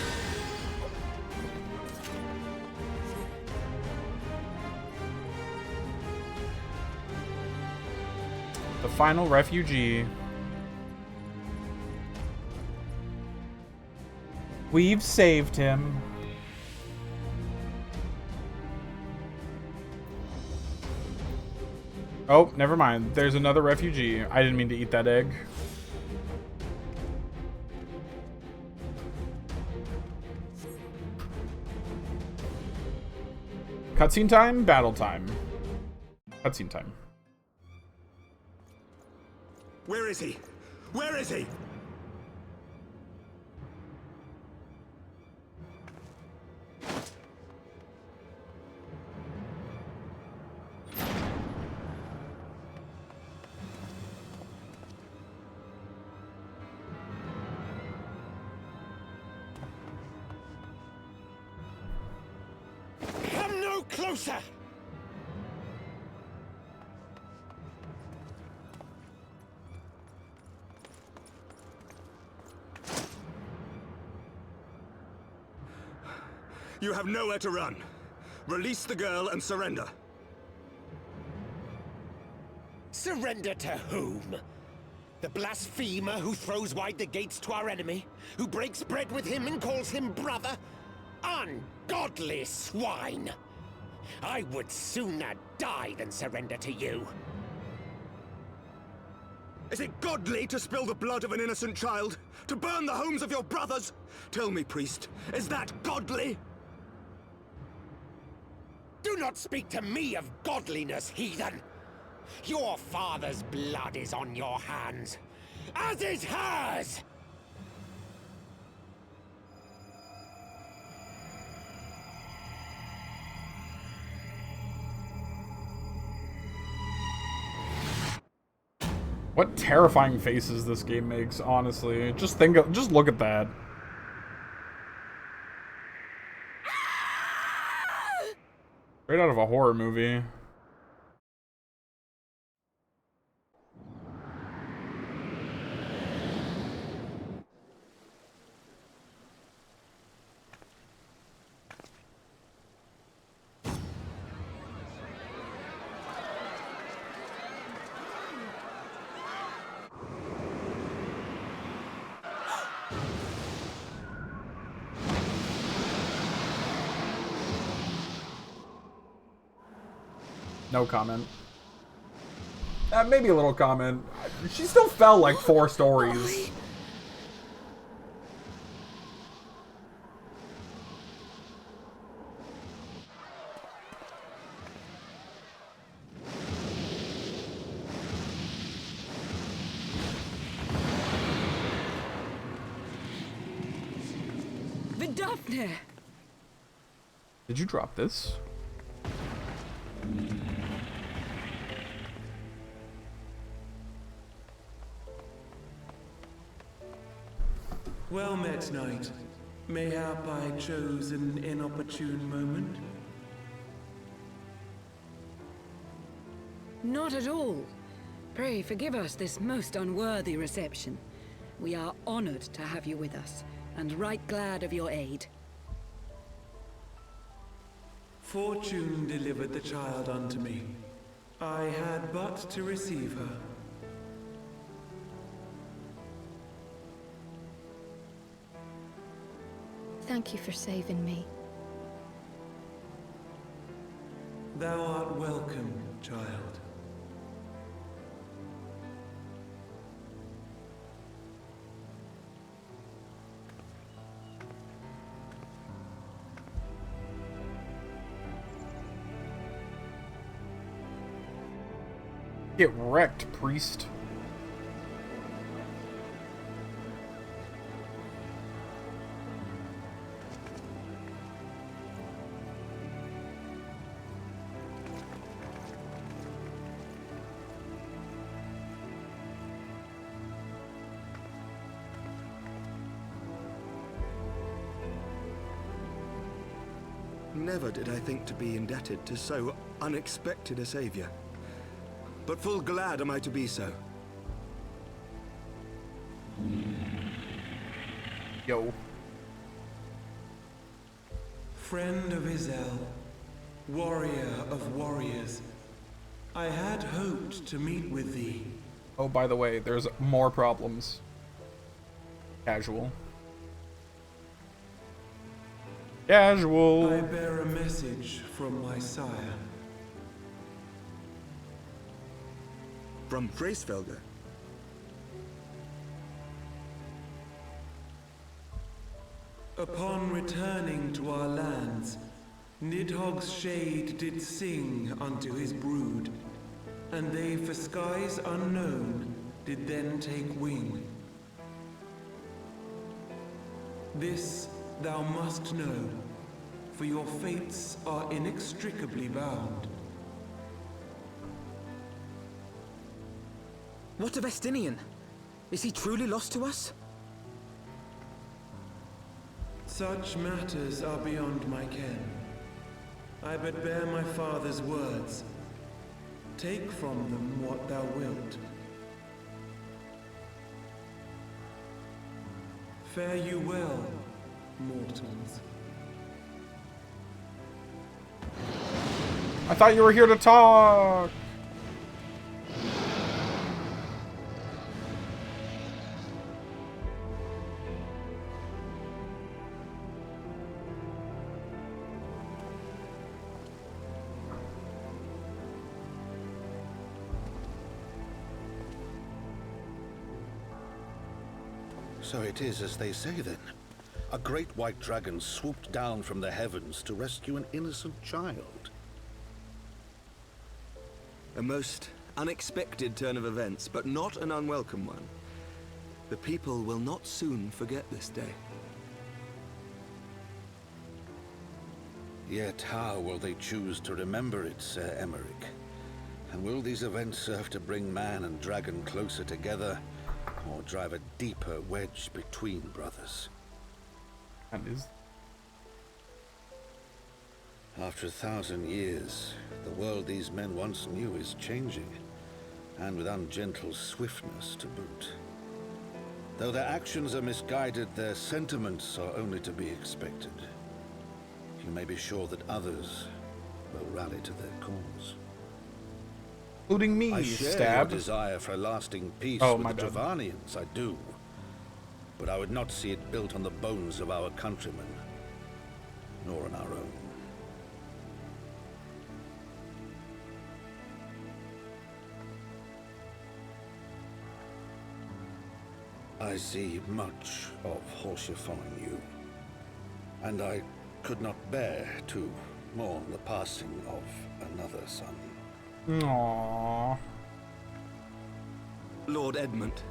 The final refugee. We've saved him. Oh, never mind. There's another refugee. I didn't mean to eat that egg. Cutscene time, battle time. Cutscene time. Where is he? Where is he? Come no closer! You have nowhere to run. Release the girl and surrender. Surrender to whom? The blasphemer who throws wide the gates to our enemy? Who breaks bread with him and calls him brother? Ungodly swine! I would sooner die than surrender to you. Is it godly to spill the blood of an innocent child? To burn the homes of your brothers? Tell me, priest, is that godly? Do not speak to me of godliness, heathen! Your father's blood is on your hands, as is hers! What terrifying faces this game makes, honestly. Just look at that. Straight out of a horror movie. No comment. Maybe a little comment. She still fell like 4 stories. Vidafne! Did you drop this? Well met, knight. Mayhap I chose an inopportune moment? Not at all. Pray forgive us this most unworthy reception. We are honored to have you with us, and right glad of your aid. Fortune delivered the child unto me. I had but to receive her. Thank you for saving me. Thou art welcome, child. Get wrecked, priest. Never did I think to be indebted to so unexpected a savior. But full glad am I to be so. Yo. Friend of Izel, warrior of warriors, I had hoped to meet with thee. Oh, by the way, there's more problems. Casual. Casual. I bear a message from my sire. From Freysfelder. Upon returning to our lands, Nidhogg's shade did sing unto his brood, and they for skies unknown did then take wing. This thou must know, for your fates are inextricably bound. What of Estinian? Is he truly lost to us? Such matters are beyond my ken. I but bear my father's words. Take from them what thou wilt. Fare you well, mortals. I thought you were here to talk. So it is as they say then. A great white dragon swooped down from the heavens to rescue an innocent child. A most unexpected turn of events, but not an unwelcome one. The people will not soon forget this day. Yet how will they choose to remember it, Sir Emmerich? And will these events serve to bring man and dragon closer together, or drive a deeper wedge between brothers? And is... After 1,000 years, the world these men once knew is changing, and with ungentle swiftness to boot. Though their actions are misguided, their sentiments are only to be expected. You may be sure that others will rally to their cause. Including me, I share Stab. your desire for a lasting peace Oh, with my the bad. Dravanians, I do. But I would not see it built on the bones of our countrymen, nor on our own. I see much of Horsefon in you, and I could not bear to mourn the passing of another son. Aww. Lord Edmund.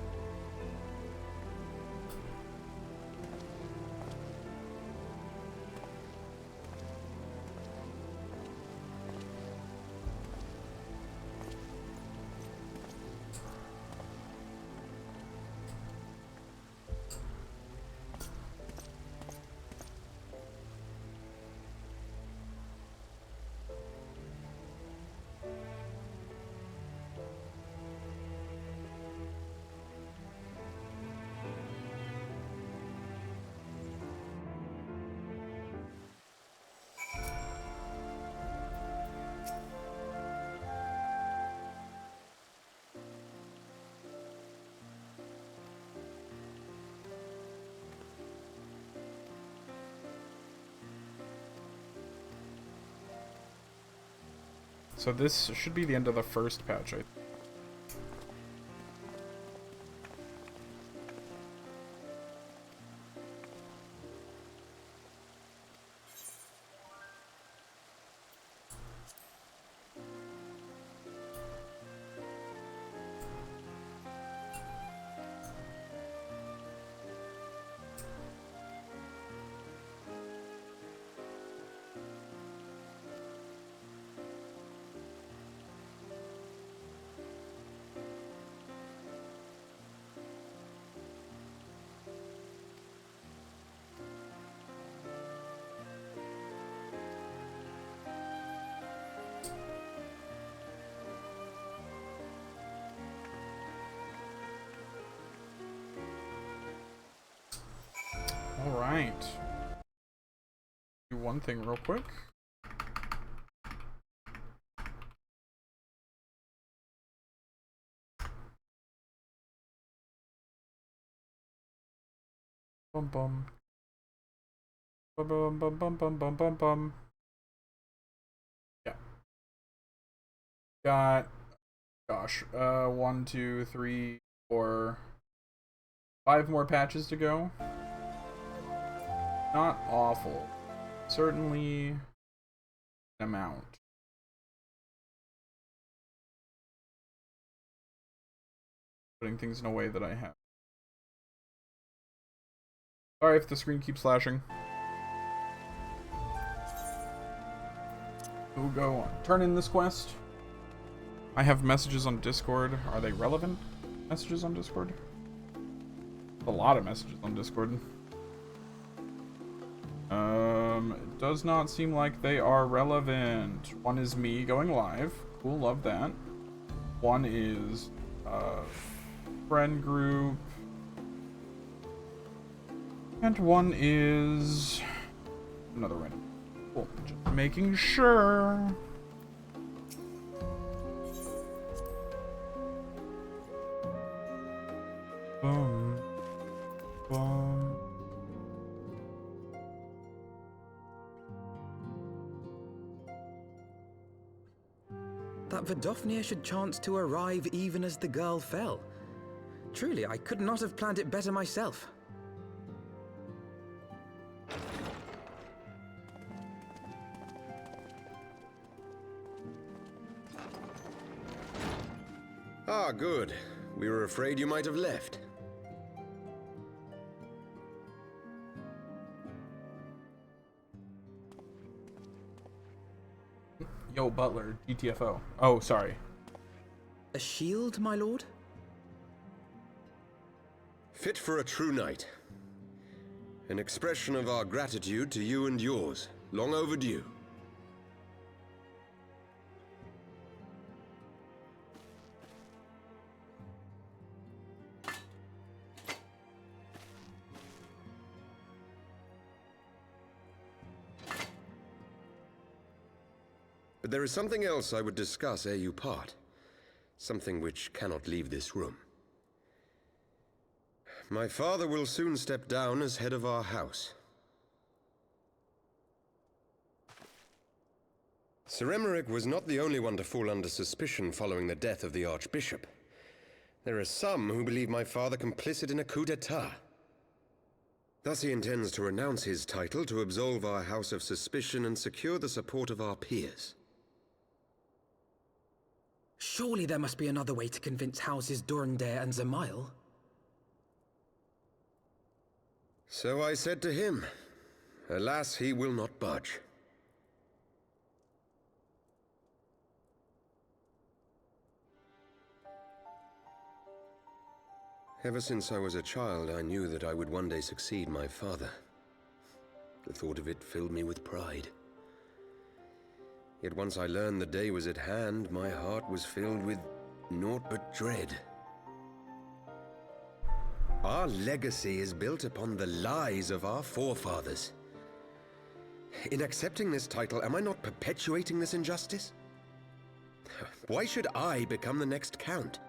So this should be the end of the first patch, I think. Alright. Do one thing real quick. Bum bum. Bum bum bum bum bum bum bum bum. Yeah. Got, gosh, 1, 2, 3, 4, 5 more patches to go. Not awful. Certainly an amount. Putting things in a way that I have. Sorry if the screen keeps flashing. We'll go on. Turn in this quest. I have messages on Discord. Are they relevant messages on Discord? A lot of messages on Discord. It does not seem like they are relevant. One is me going live. Cool, love that. One is friend group. And one is another random. Cool. Just making sure. Boom. Boom. That Vidofnir should chance to arrive even as the girl fell. Truly, I could not have planned it better myself. Ah, good. We were afraid you might have left. Yo, Butler, GTFO. Oh, sorry. A shield, my lord? Fit for a true knight. An expression of our gratitude to you and yours. Long overdue. But there is something else I would discuss ere you part. Something which cannot leave this room. My father will soon step down as head of our house. Sir Emmerich was not the only one to fall under suspicion following the death of the Archbishop. There are some who believe my father complicit in a coup d'etat. Thus he intends to renounce his title to absolve our house of suspicion and secure the support of our peers. Surely there must be another way to convince houses Durandare and Zamail. So I said to him. Alas, he will not budge. Ever since I was a child, I knew that I would one day succeed my father. The thought of it filled me with pride. Yet once I learned the day was at hand, my heart was filled with naught but dread. Our legacy is built upon the lies of our forefathers. In accepting this title, am I not perpetuating this injustice? Why should I become the next count?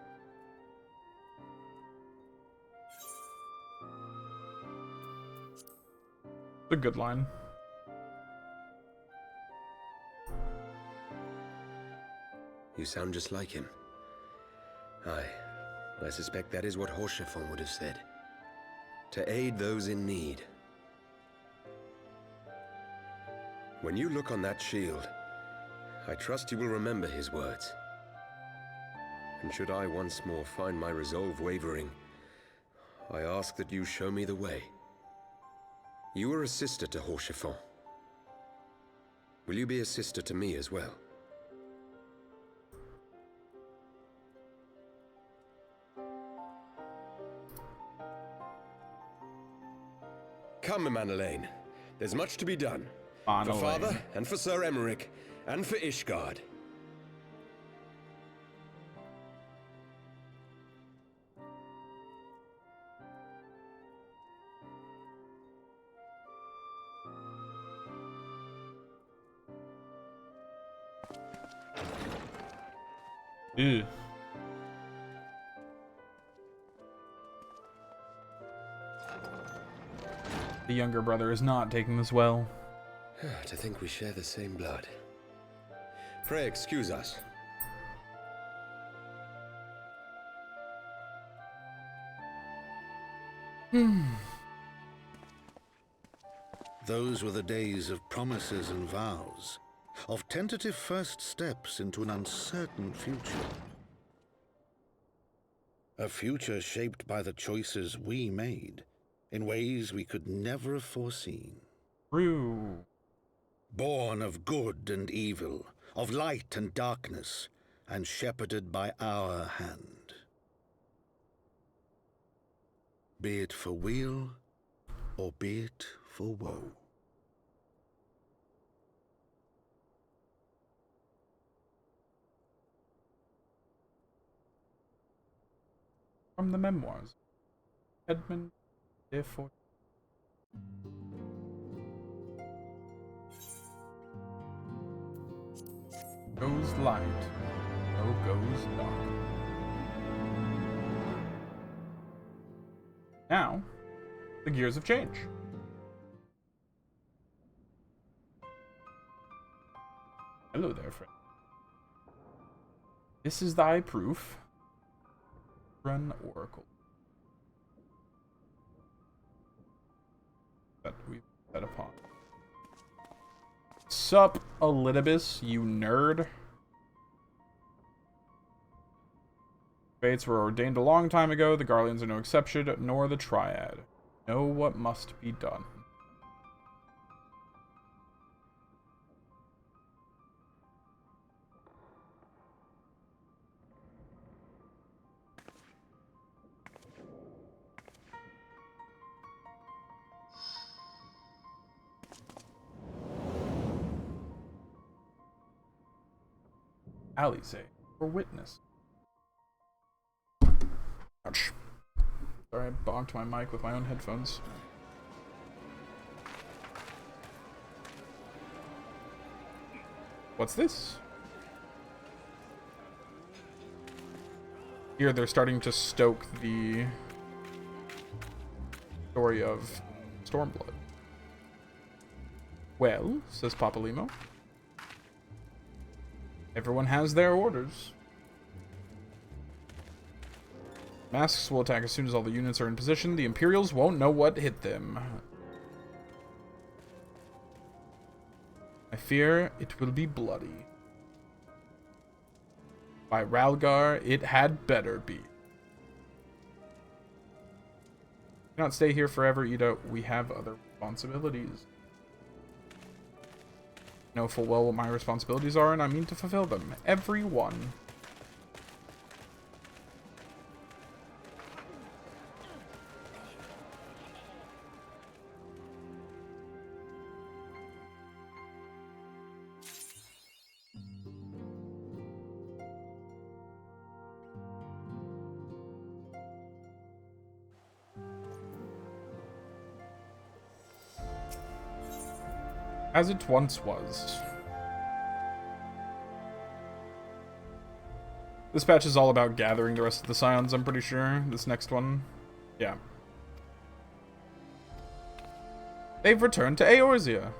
A good line. You sound just like him. Aye, I suspect that is what Haurchefant would have said. To aid those in need. When you look on that shield, I trust you will remember his words. And should I once more find my resolve wavering, I ask that you show me the way. You are a sister to Haurchefant. Will you be a sister to me as well? Come, Manalaine. There's much to be done. For Father, and for Sir Emmerich, and for Ishgard. Ew. The younger brother is not taking this well. To think we share the same blood. Pray excuse us. Those were the days of promises and vows, of tentative first steps into an uncertain future. A future shaped by the choices we made, in ways we could never have foreseen. True. Born of good and evil, of light and darkness, and shepherded by our hand. Be it for weal, or be it for woe. From the memoirs, Edmund therefore. Goes light, so goes dark. Now, the gears of change. Hello there, friend. This is thy proof. Run Oracle. That we've set upon. Sup, Elidibus, you nerd. Fates were ordained a long time ago. The Garleans are no exception, nor the Triad. Know what must be done. Alice, for witness. Ouch. Sorry, I bonked my mic with my own headphones. What's this? Here they're starting to stoke the story of Stormblood. Well, says Papalimo. Everyone has their orders. Masks will attack as soon as all the units are in position. The Imperials won't know what hit them. I fear it will be bloody. By Ralgar, it had better be. Cannot stay here forever, Ida. We have other responsibilities. I know full well what my responsibilities are, and I mean to fulfill them. Every one. As it once was. This patch is all about gathering the rest of the Scions, I'm pretty sure. This next one. Yeah. They've returned to Eorzea.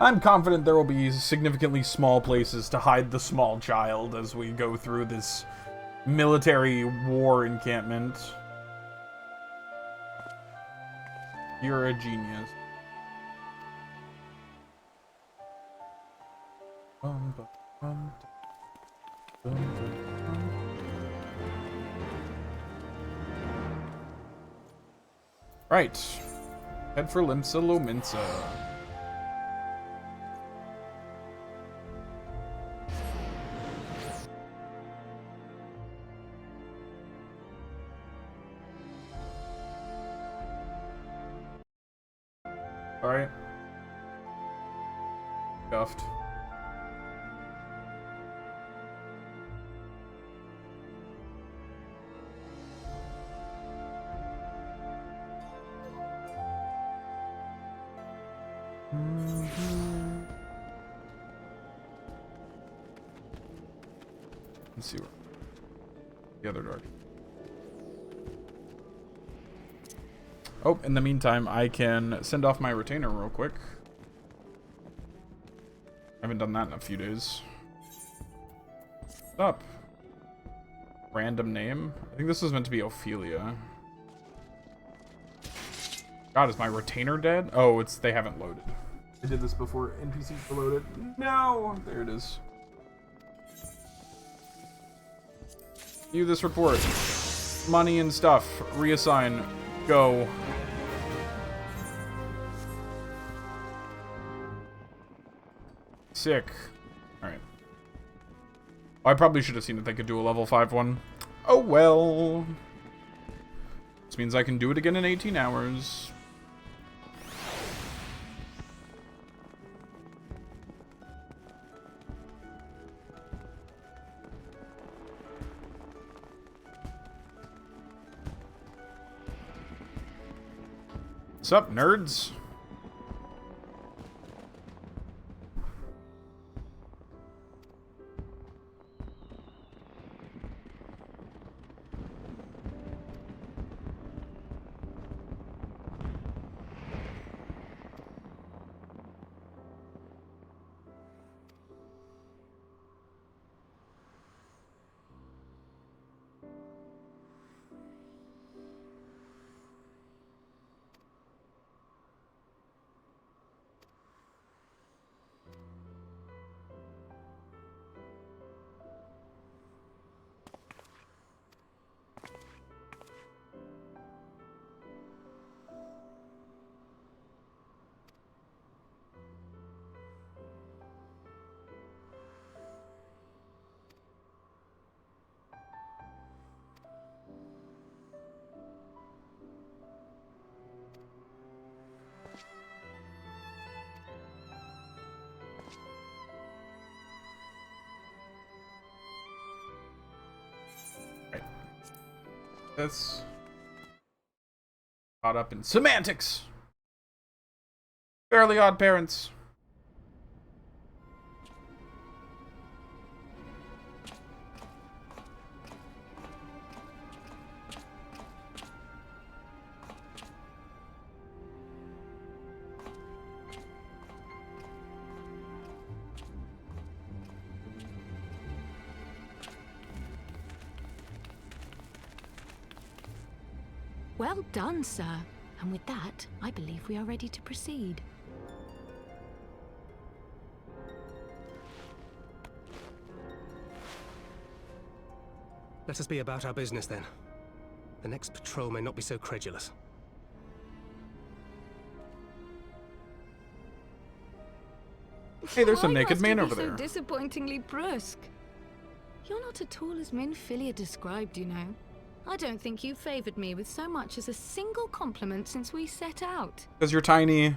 I'm confident there will be significantly small places to hide the small child as we go through this military war encampment. You're a genius. Right. Head for Limsa Lominsa. Alright. Scuffed. Let's see where the other door. Oh, in the meantime, I can send off my retainer real quick. I haven't done that in a few days. What's up? Random name? I think this is meant to be Ophelia. God, is my retainer dead? Oh, it's they haven't loaded. I did this before NPCs were loaded. No! There it is. View this report. Money and stuff. Reassign. Go. Sick. Alright. I probably should have seen if they could do a level 5 one. Oh well. This means I can do it again in 18 hours. What's up, nerds? That's caught up in semantics. Fairly Odd Parents. Well done, sir. And with that, I believe we are ready to proceed. Let us be about our business, then. The next patrol may not be so credulous. Hey, there's a Why naked must you man be over so there. disappointingly brusque? You're not at all as Minfilia described, you know. I don't think you favored me with so much as a single compliment since we set out. Because you're tiny.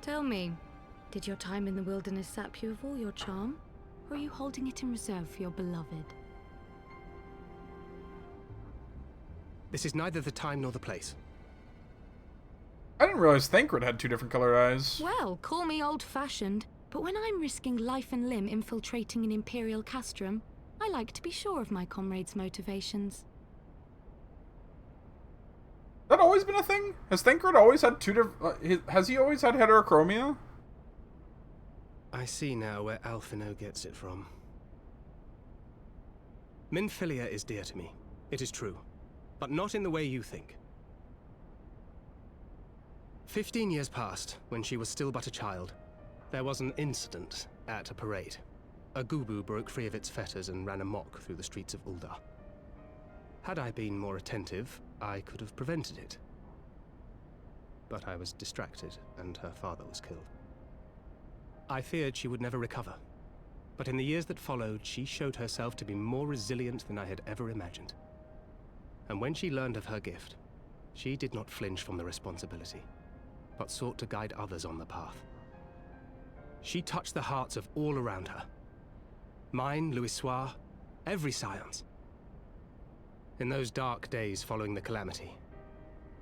Tell me, did your time in the wilderness sap you of all your charm? Or are you holding it in reserve for your beloved? This is neither the time nor the place. I didn't realize Thancred had 2 different colored eyes. Well, call me old-fashioned, but when I'm risking life and limb infiltrating an Imperial castrum, I like to be sure of my comrades' motivations. That always been a thing? Has Thancred always had 2 different... has he always had heterochromia? I see now where Alphino gets it from. Minfilia is dear to me. It is true. But not in the way you think. 15 years passed, when she was still but a child. There was an incident at a parade. A Gubu broke free of its fetters and ran amok through the streets of Ul'dah. Had I been more attentive, I could have prevented it. But I was distracted, and her father was killed. I feared she would never recover. But in the years that followed, she showed herself to be more resilient than I had ever imagined. And when she learned of her gift, she did not flinch from the responsibility, but sought to guide others on the path. She touched the hearts of all around her. Mine, Louisoix, every scions. In those dark days following the calamity,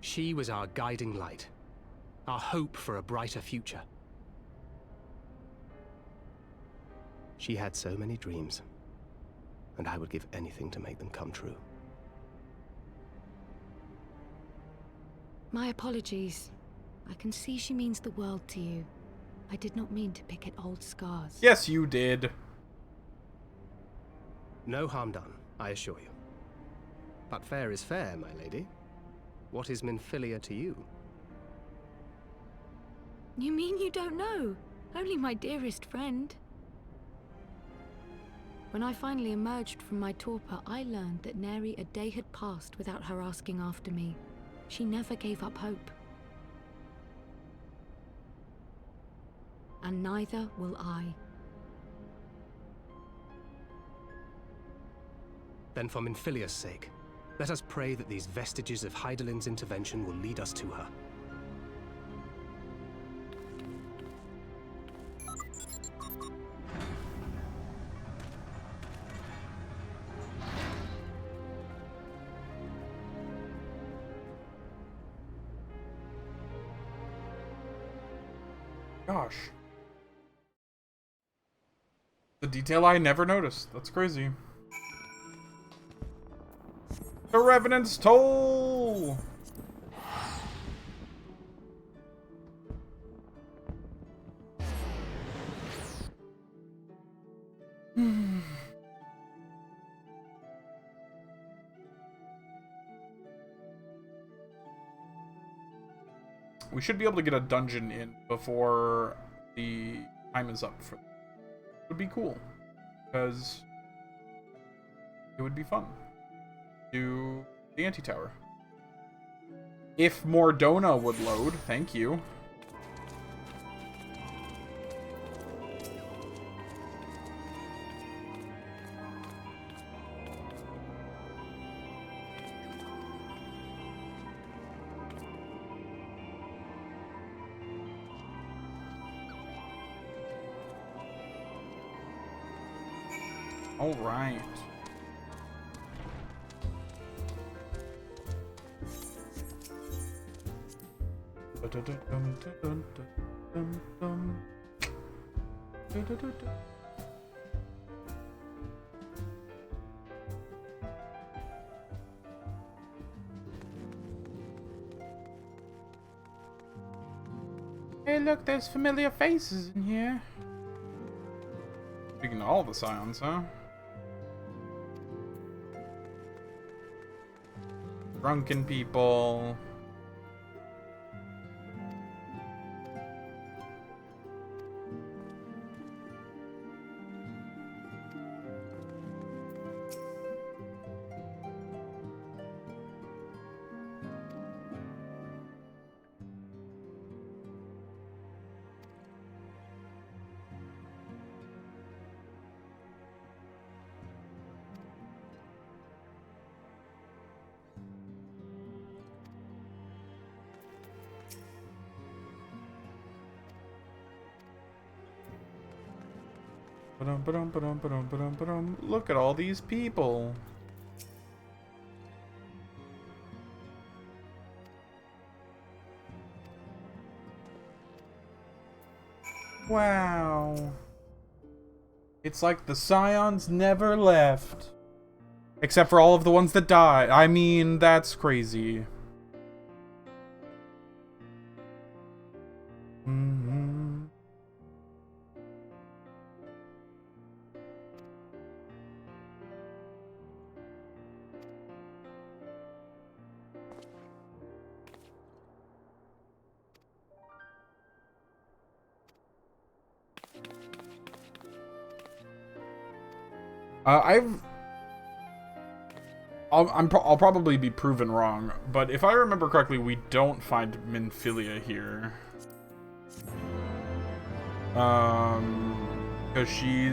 she was our guiding light, our hope for a brighter future. She had so many dreams, and I would give anything to make them come true. My apologies. I can see she means the world to you. I did not mean to pick at old scars. Yes, you did. No harm done, I assure you. But fair is fair, my lady. What is Minfilia to you? You mean you don't know? Only my dearest friend. When I finally emerged from my torpor, I learned that nary a day had passed without her asking after me. She never gave up hope. And neither will I. Then for Minfilia's sake, let us pray that these vestiges of Hydaelyn's intervention will lead us to her. Gosh. The detail I never noticed. That's crazy. The Revenant's Toll! We should be able to get a dungeon in before the time is up for it. Would be cool. Because it would be fun. To the anti-tower. If Mordona would load, thank you. All right. Hey, look, there's familiar faces in here. Speaking to all the scions, huh? Drunken people. Look at all these people. Wow. It's like the Scions never left. Except for all of the ones that died. I mean, that's crazy. I'll probably be proven wrong, but if I remember correctly, we don't find Minfilia here. Because she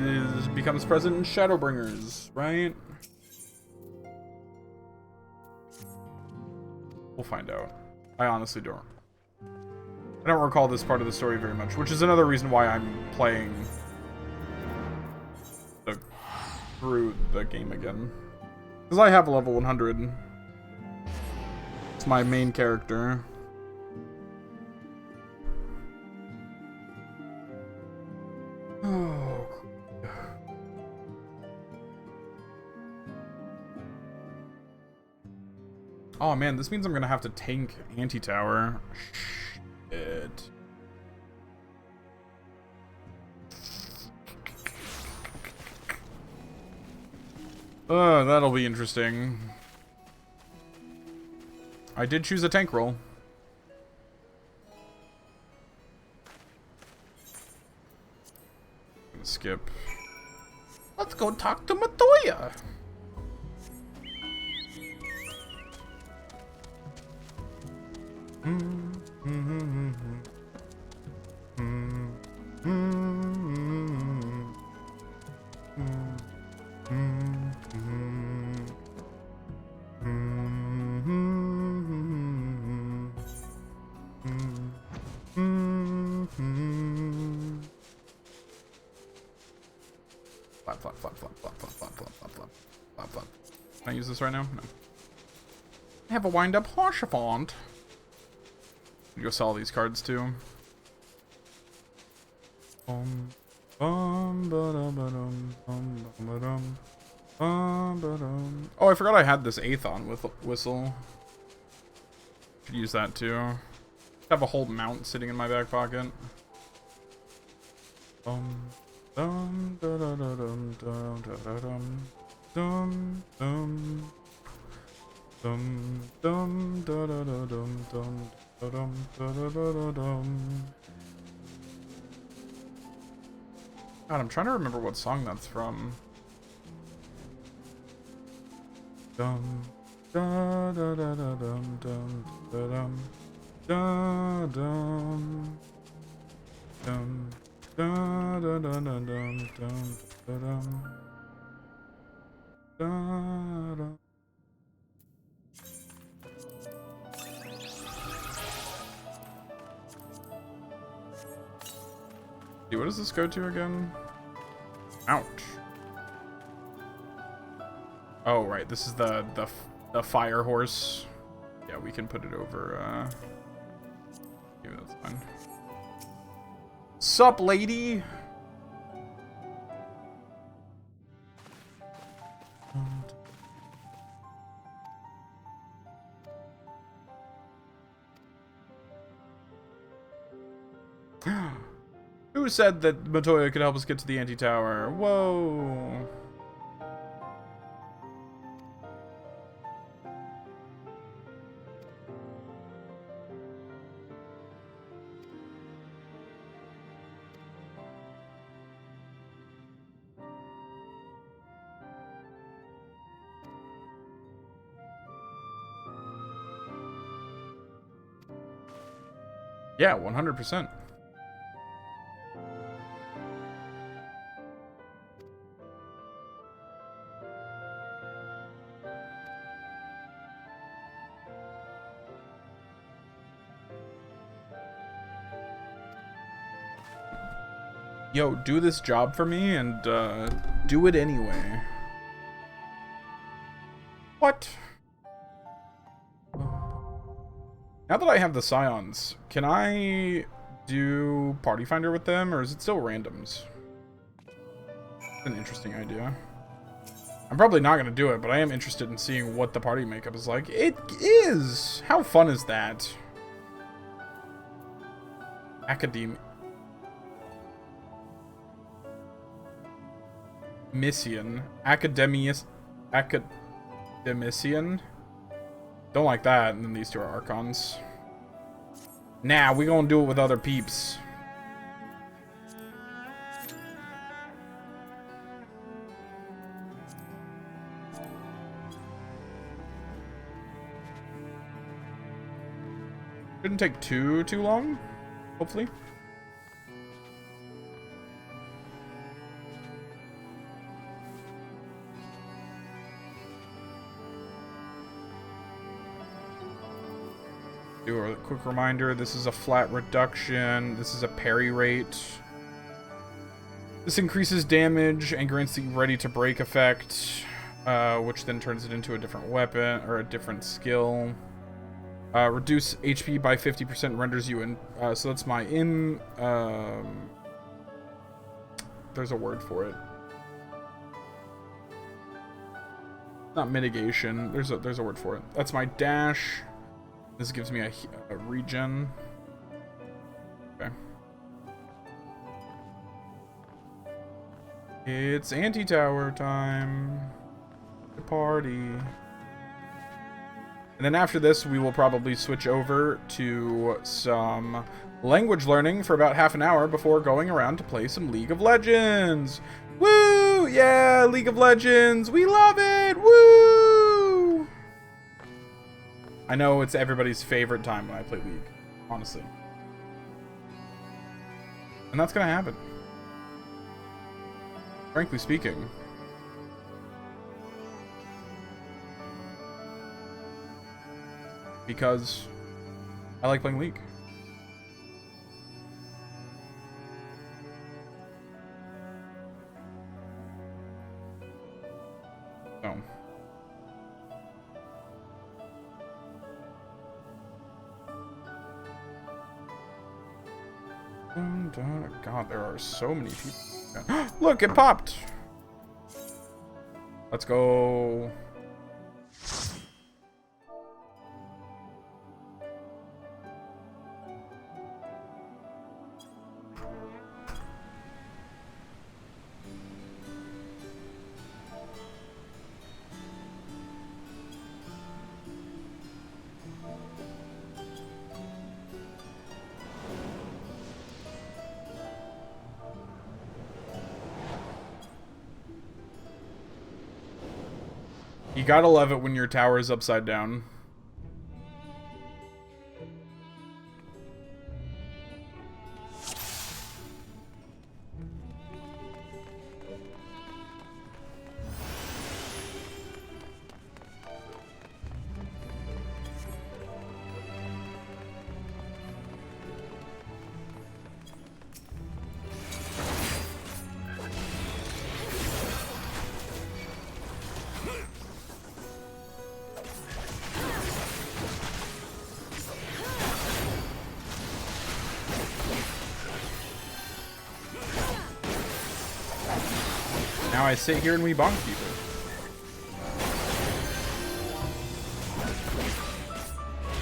becomes present in Shadowbringers, right? We'll find out. I honestly don't. I don't recall this part of the story very much, which is another reason why I'm playing through the game again. Because I have level 100. It's my main character. Oh. Oh man, this means I'm gonna have to tank anti-tower. Shit. That'll be interesting. I did choose a tank role. Skip. Let's go talk to Matoya. Can I use this right now? No. I have a wind-up Horsefont. Go sell these cards too. Oh, I forgot I had this Aethon with whistle. Could use that too. Have a whole mount sitting in my back pocket. God, I'm trying to remember what song that's from. What does this go to again? Ouch. Oh, right. This is the fire horse. Yeah, we can put it over. Yeah, that's fine. Sup, lady? Who said that Matoya could help us get to the anti-tower? Whoa. Yeah, 100%. Yo, do this job for me and do it anyway. What? Now that I have the Scions, can I do Party Finder with them, or is it still randoms? That's an interesting idea. I'm probably not going to do it, but I am interested in seeing what the party makeup is like. It is! How fun is that? Academician? Academician? Don't like that, and then these two are Archons. Nah, we gonna do it with other peeps. Shouldn't take too long, hopefully. Do a quick reminder, this is a flat reduction. This is a parry rate. This increases damage and grants the ready to break effect, which then turns it into a different weapon or a different skill. Reduce HP by 50% renders you in. So that's my there's a word for it. Not mitigation. There's a word for it. That's my dash. This gives me a regen. Okay. It's anti-tower time. The party. And then after this, we will probably switch over to some language learning for about half an hour before going around to play some League of Legends. Woo! Yeah, League of Legends. We love it. Woo! I know it's everybody's favorite time when I play League, honestly. And that's gonna happen. Frankly speaking. Because I like playing League. So. God, there are so many people. Look, it popped! Let's go. You gotta love it when your tower is upside down. Now I sit here and we bonk people.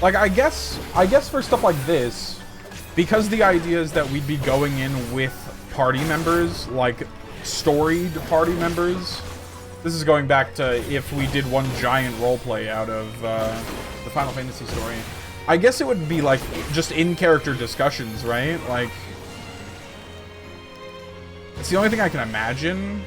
Like, I guess for stuff like this, because the idea is that we'd be going in with party members, like storied party members. This is going back to if we did one giant roleplay out of the Final Fantasy story. I guess it would be like just in-character discussions, right? Like, it's the only thing I can imagine.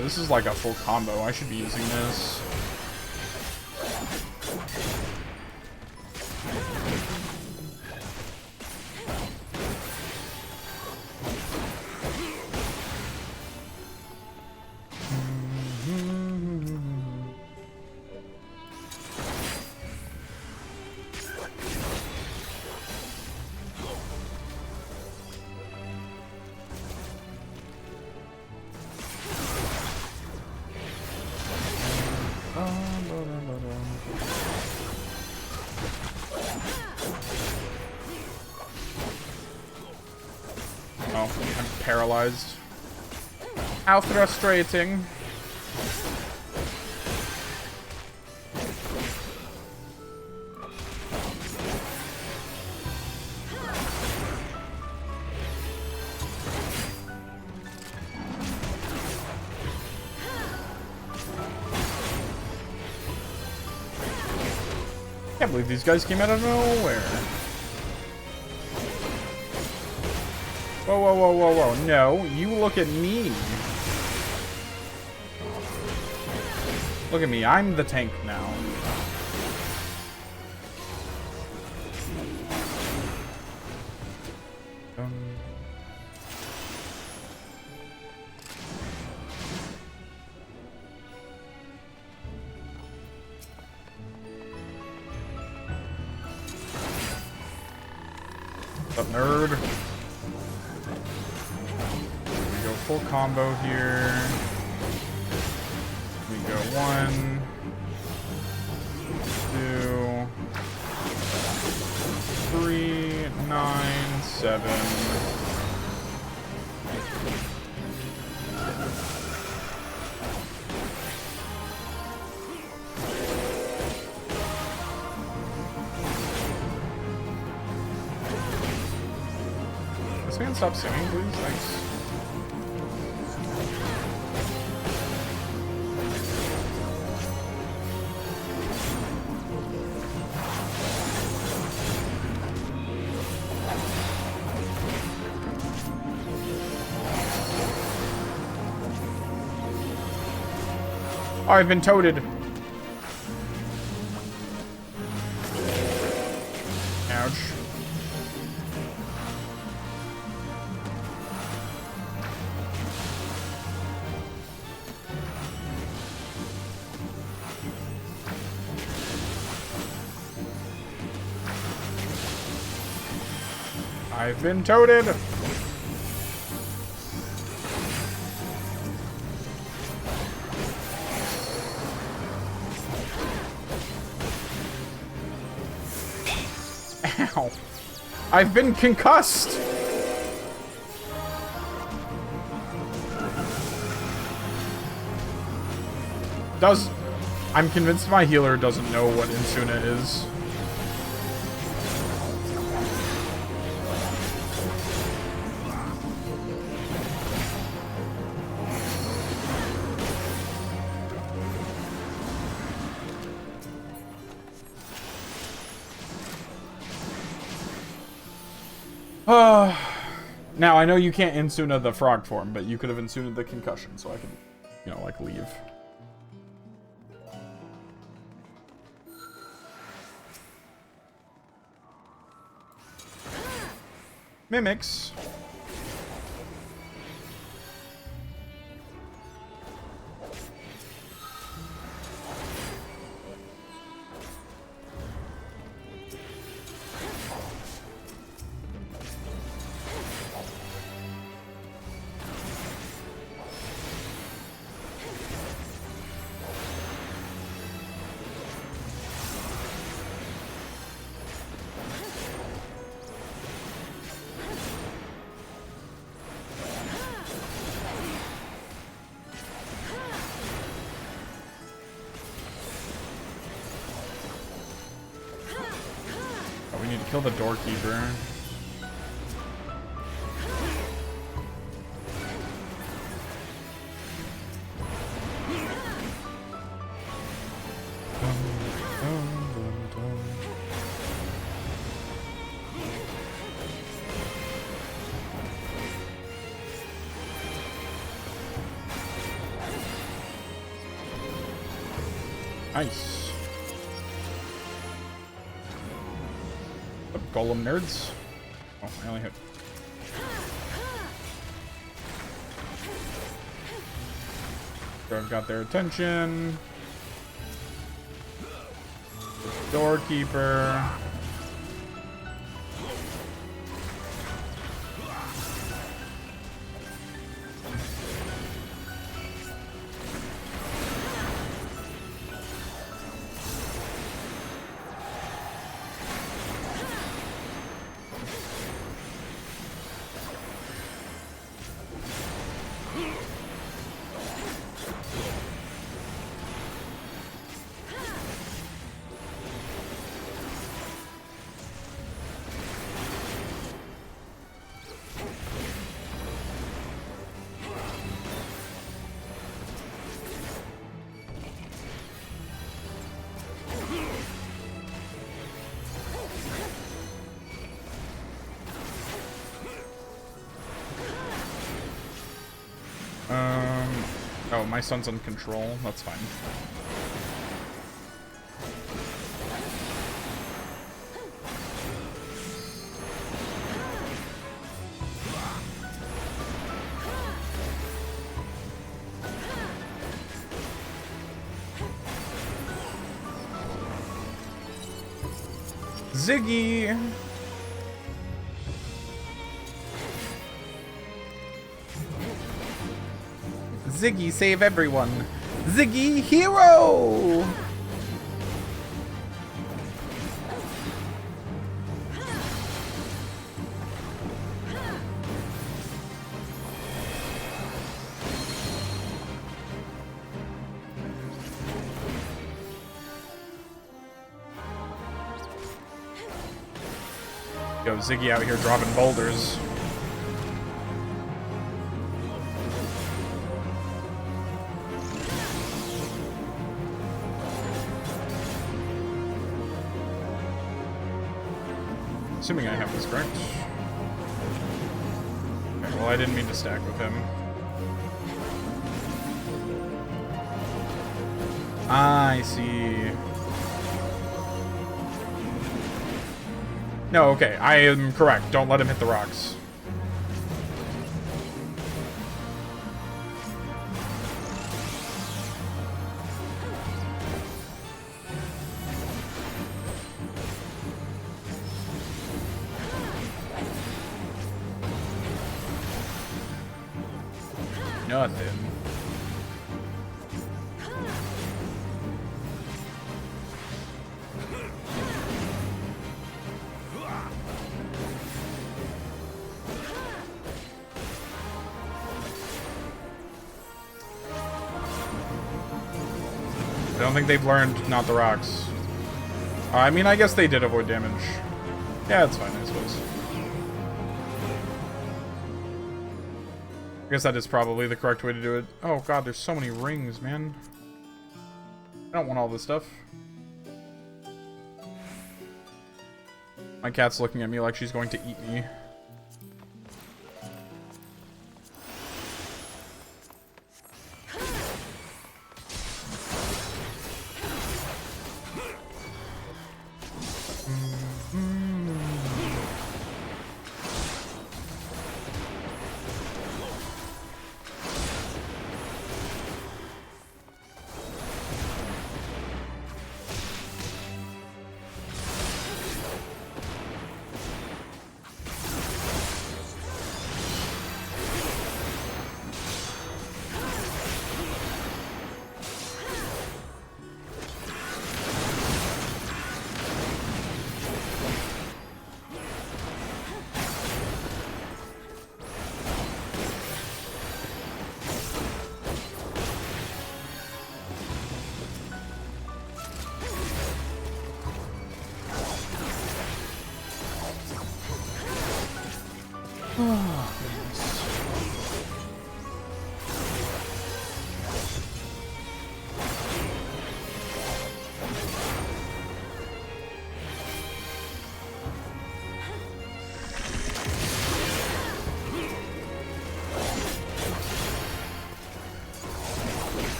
This is like a full combo. I should be using this. Oh, I'm paralyzed. How frustrating. Can't believe these guys came out of nowhere. Whoa, whoa, whoa, whoa, whoa. No, you look at me. Look at me, I'm the tank now. What's up, nerd? We go full combo here. We go 1, 2, 3, 9, 7. This man stop singing, please? Thanks. Oh, I've been toted. Ouch. I've been toted. Ow. I've been concussed. I'm convinced my healer doesn't know what Insuna is. Now, I know you can't Insuna the frog form, but you could have Insuna the concussion, so I can, you know, like, leave. Mimics. We need to kill the doorkeeper. Nice. Golem nerds. Oh, I only hit. So I've got their attention. Doorkeeper. my son's on control. That's fine. Ziggy! Ziggy, save everyone! Ziggy, hero! Yo, Ziggy out here dropping boulders. Assuming I have this correct. Okay, well, I didn't mean to stack with him. I see. No, okay, I am correct. Don't let him hit the rocks. Nothing. I don't think they've learned not the rocks. I mean, I guess they did avoid damage. Yeah, it's fine, I suppose. I guess that is probably the correct way to do it. Oh god, there's so many rings, man. I don't want all this stuff. My cat's looking at me like she's going to eat me.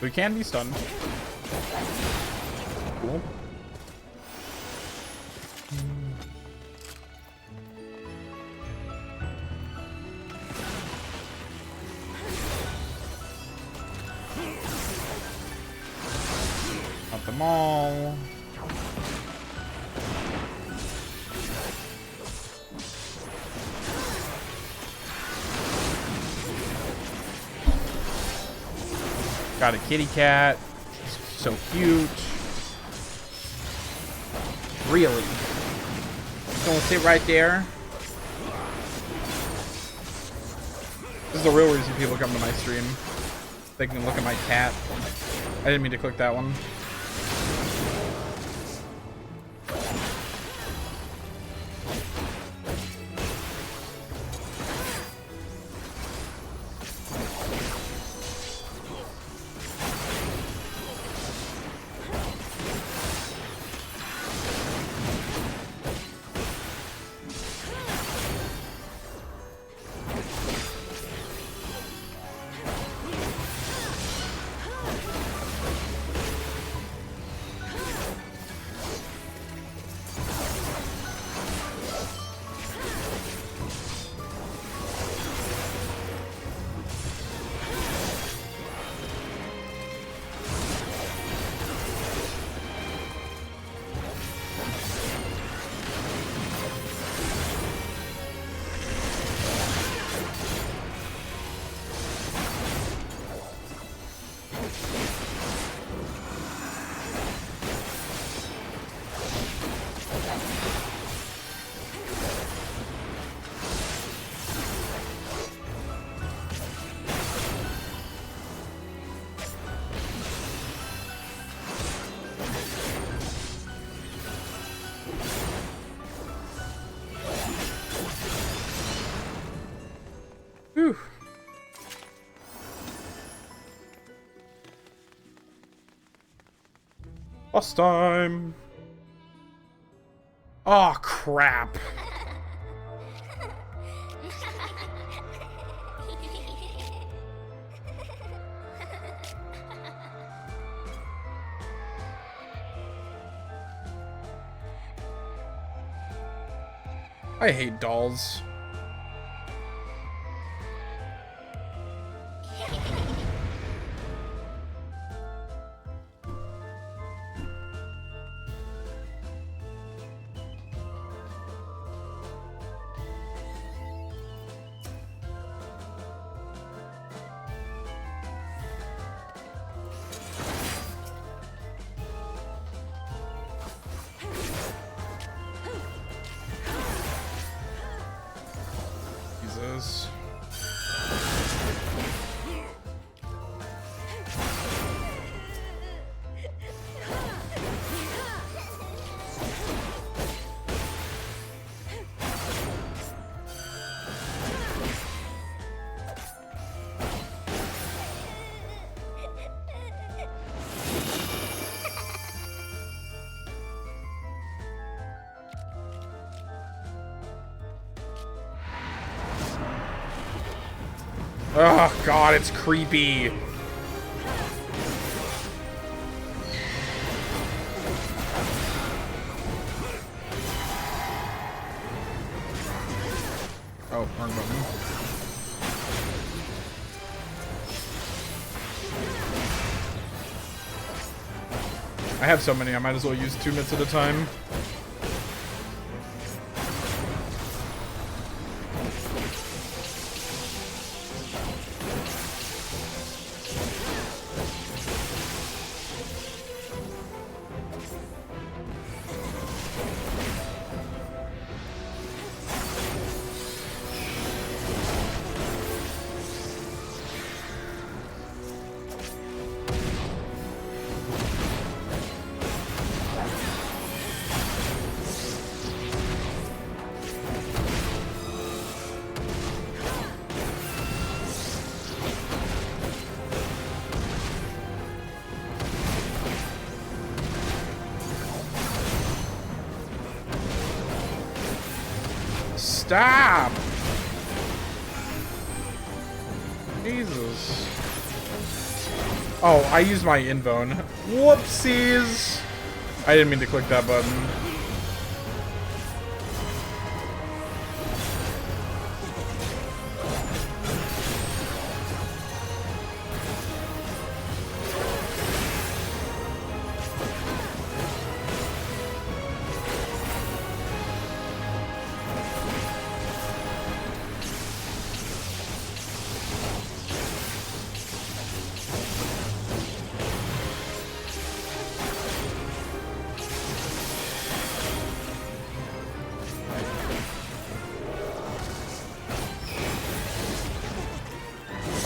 We can be stunned. Cool. Not them all. Got a kitty cat. She's so cute. Really? Gonna sit right there? This is the real reason people come to my stream. They can look at my cat. I didn't mean to click that one. Boss time! Oh, crap! I hate dolls. Jesus. Oh god, it's creepy. Oh, wrong button. I have so many, I might as well use 2 mitts at a time. Stop! Jesus. Oh, I used my invone. Whoopsies! I didn't mean to click that button.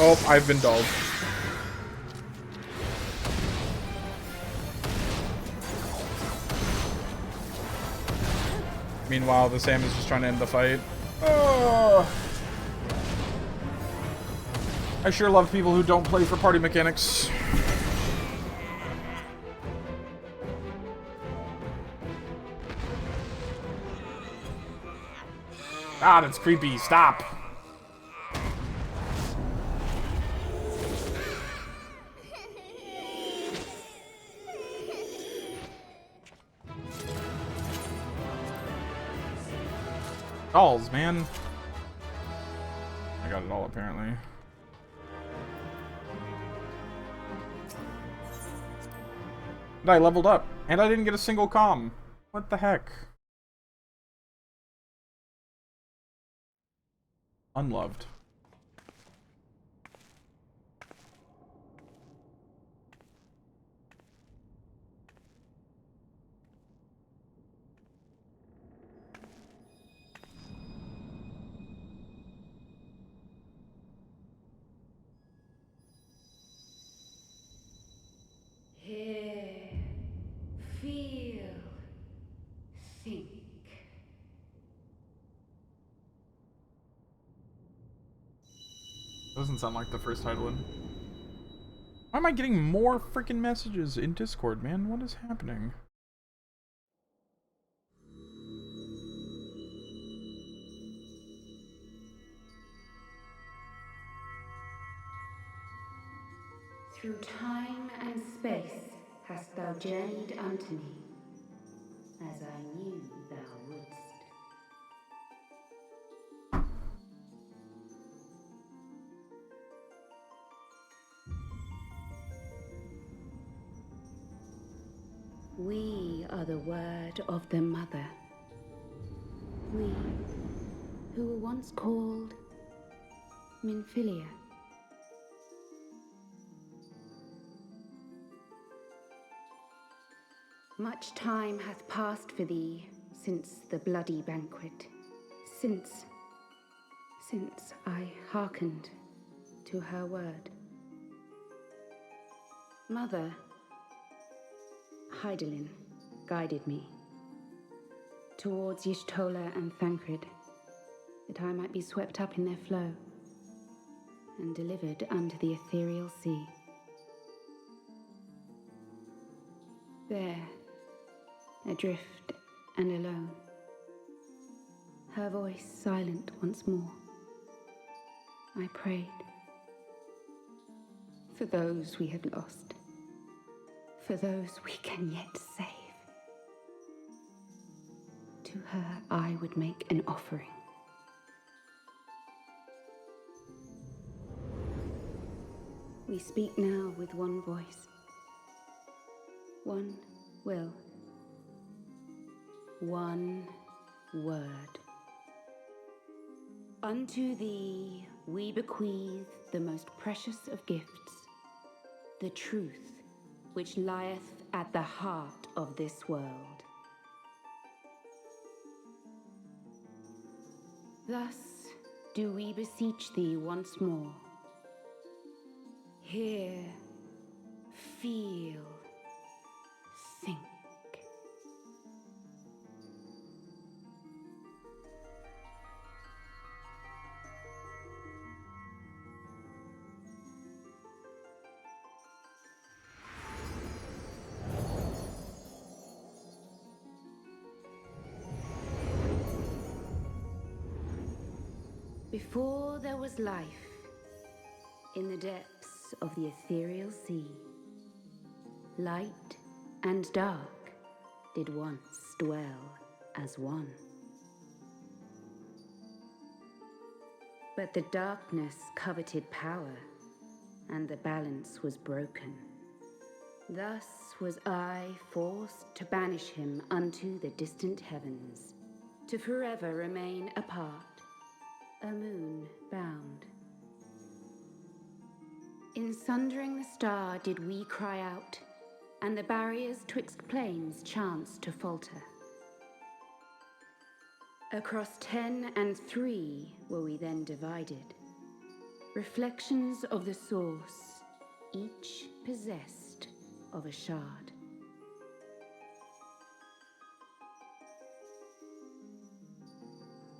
Oh, I've been dulled. Meanwhile, the Sam is just trying to end the fight. Oh. I sure love people who don't play for party mechanics. God, it's creepy. Stop. Dolls, man. I got it all, apparently. And I leveled up, and I didn't get a single comm. What the heck? Unloved. Hear, feel, think. Doesn't sound like the first title. Why am I getting more freaking messages in Discord, man? What is happening? Through time and space hast thou journeyed unto me, as I knew thou wouldst. We are the word of the Mother. We, who were once called Minfilia. Much time hath passed for thee since the bloody banquet, since I hearkened to her word. Mother, Hydaelyn, guided me towards Y'shtola and Thancred, that I might be swept up in their flow and delivered unto the ethereal sea. There, adrift and alone, her voice silent once more, I prayed for those we had lost, for those we can yet save. To her I would make an offering. We speak now with one voice, one will, one word. Unto thee we bequeath the most precious of gifts, the truth which lieth at the heart of this world. Thus do we beseech thee once more. Hear, feel, think. Before there was life, in the depths of the ethereal sea, light and dark did once dwell as one. But the darkness coveted power, and the balance was broken. Thus was I forced to banish him unto the distant heavens, to forever remain apart, a moon bound. In sundering the star did we cry out, and the barriers twixt planes chanced to falter. Across 10 and 3 were we then divided, reflections of the source, each possessed of a shard.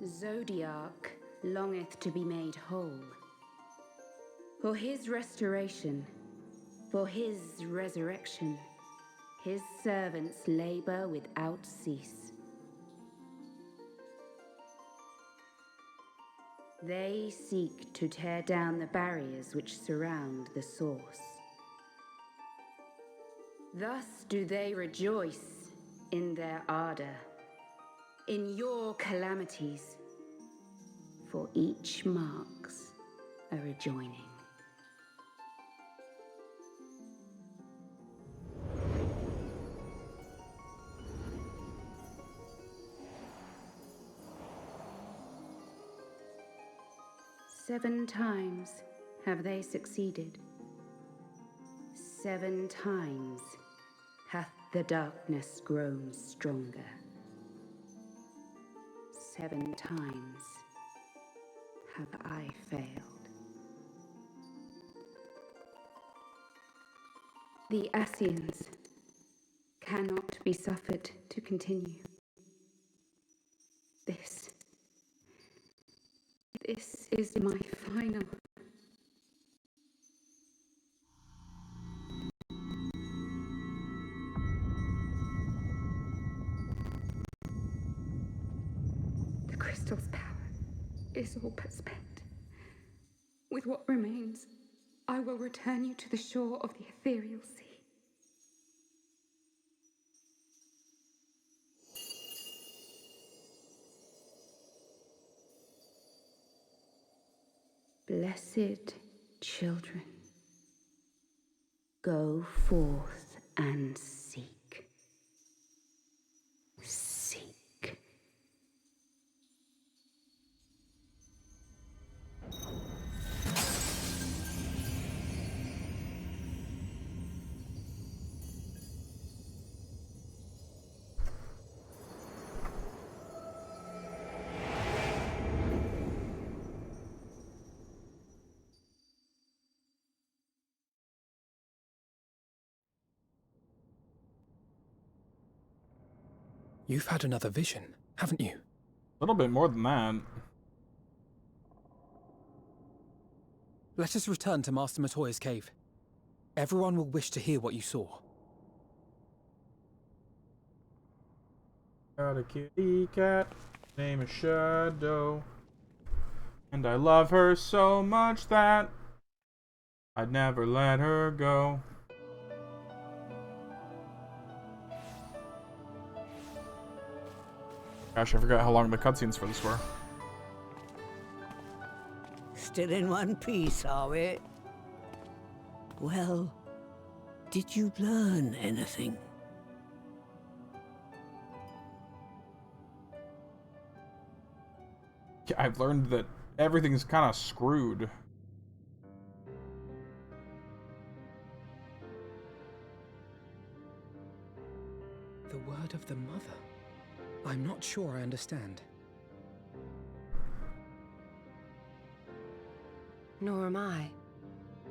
Zodiac longeth to be made whole. For his restoration, for his resurrection, his servants labor without cease. They seek to tear down the barriers which surround the source. Thus do they rejoice in their ardor, in your calamities, for each marks a rejoining. Seven times have they succeeded. 7 times hath the darkness grown stronger. 7 times have I failed. The Ascians cannot be suffered to continue. This is my final. crystal's power is all but spent. With what remains, I will return you to the shore of the ethereal sea. Blessed children, go forth and seek. Seek. You've had another vision, haven't you? A little bit more than that. Let us return to Master Matoya's cave. Everyone will wish to hear what you saw. Got a kitty cat, name is Shadow. And I love her so much that I'd never let her go. Gosh, I forgot how long the cutscenes for this were. Still in one piece, are we? Well, did you learn anything? Yeah, I've learned that everything's kind of screwed. The word of the mother. I'm not sure I understand. Nor am I.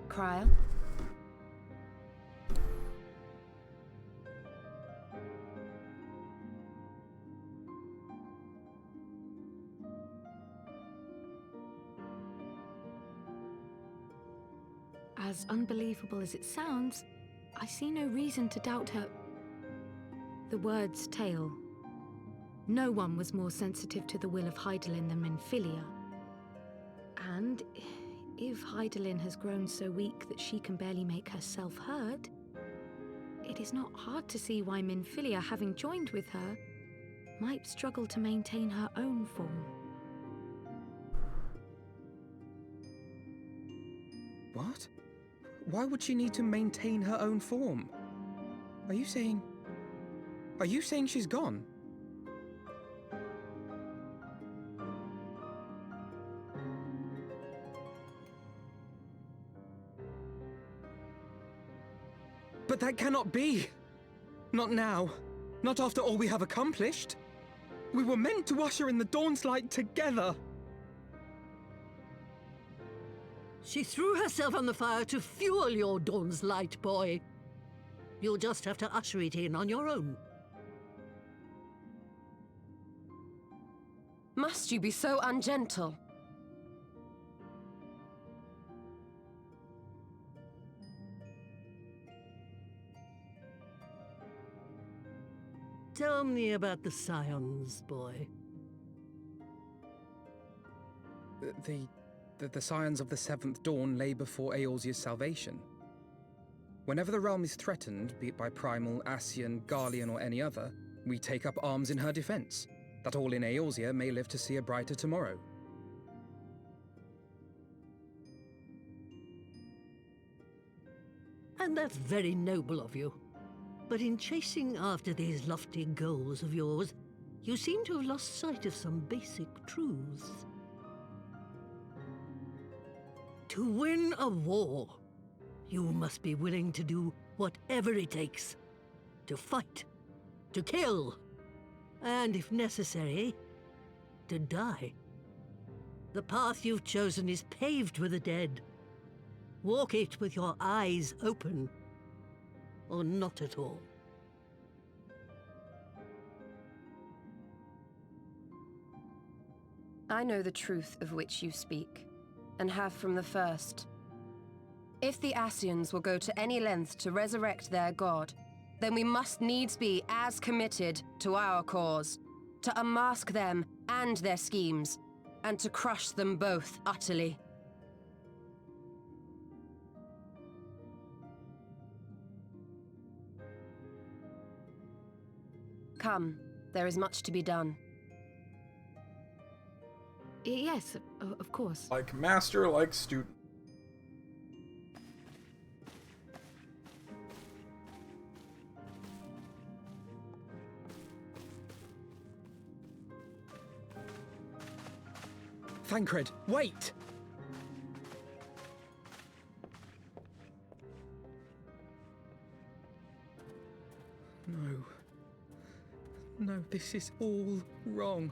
Cryo? As unbelievable as it sounds, I see no reason to doubt her. The word's tale. No one was more sensitive to the will of Hydaelyn than Minfilia. And if Hydaelyn has grown so weak that she can barely make herself heard, it is not hard to see why Minfilia, having joined with her, might struggle to maintain her own form. What? Why would she need to maintain her own form? Are you saying she's gone? But that cannot be! Not now. Not after all we have accomplished. We were meant to usher in the dawn's light together. She threw herself on the fire to fuel your dawn's light, boy. You'll just have to usher it in on your own. Must you be so ungentle? Tell me about the Scions, boy. The scions of the Seventh Dawn lay before Eorzea's salvation. Whenever the realm is threatened, be it by Primal, Ascian, Garlean, or any other, we take up arms in her defense, that all in Eorzea may live to see a brighter tomorrow. And that's very noble of you. But in chasing after these lofty goals of yours, you seem to have lost sight of some basic truths. To win a war, you must be willing to do whatever it takes. To fight, to kill, and if necessary, to die. The path you've chosen is paved with the dead. Walk it with your eyes open, or not at all. I know the truth of which you speak, and have from the first. If the Ascians will go to any length to resurrect their god, then we must needs be as committed to our cause. to unmask them and their schemes, and to crush them both utterly. Come, there is much to be done. Yes, of course. Like master, like student. Thancred, wait! No. No, this is all wrong.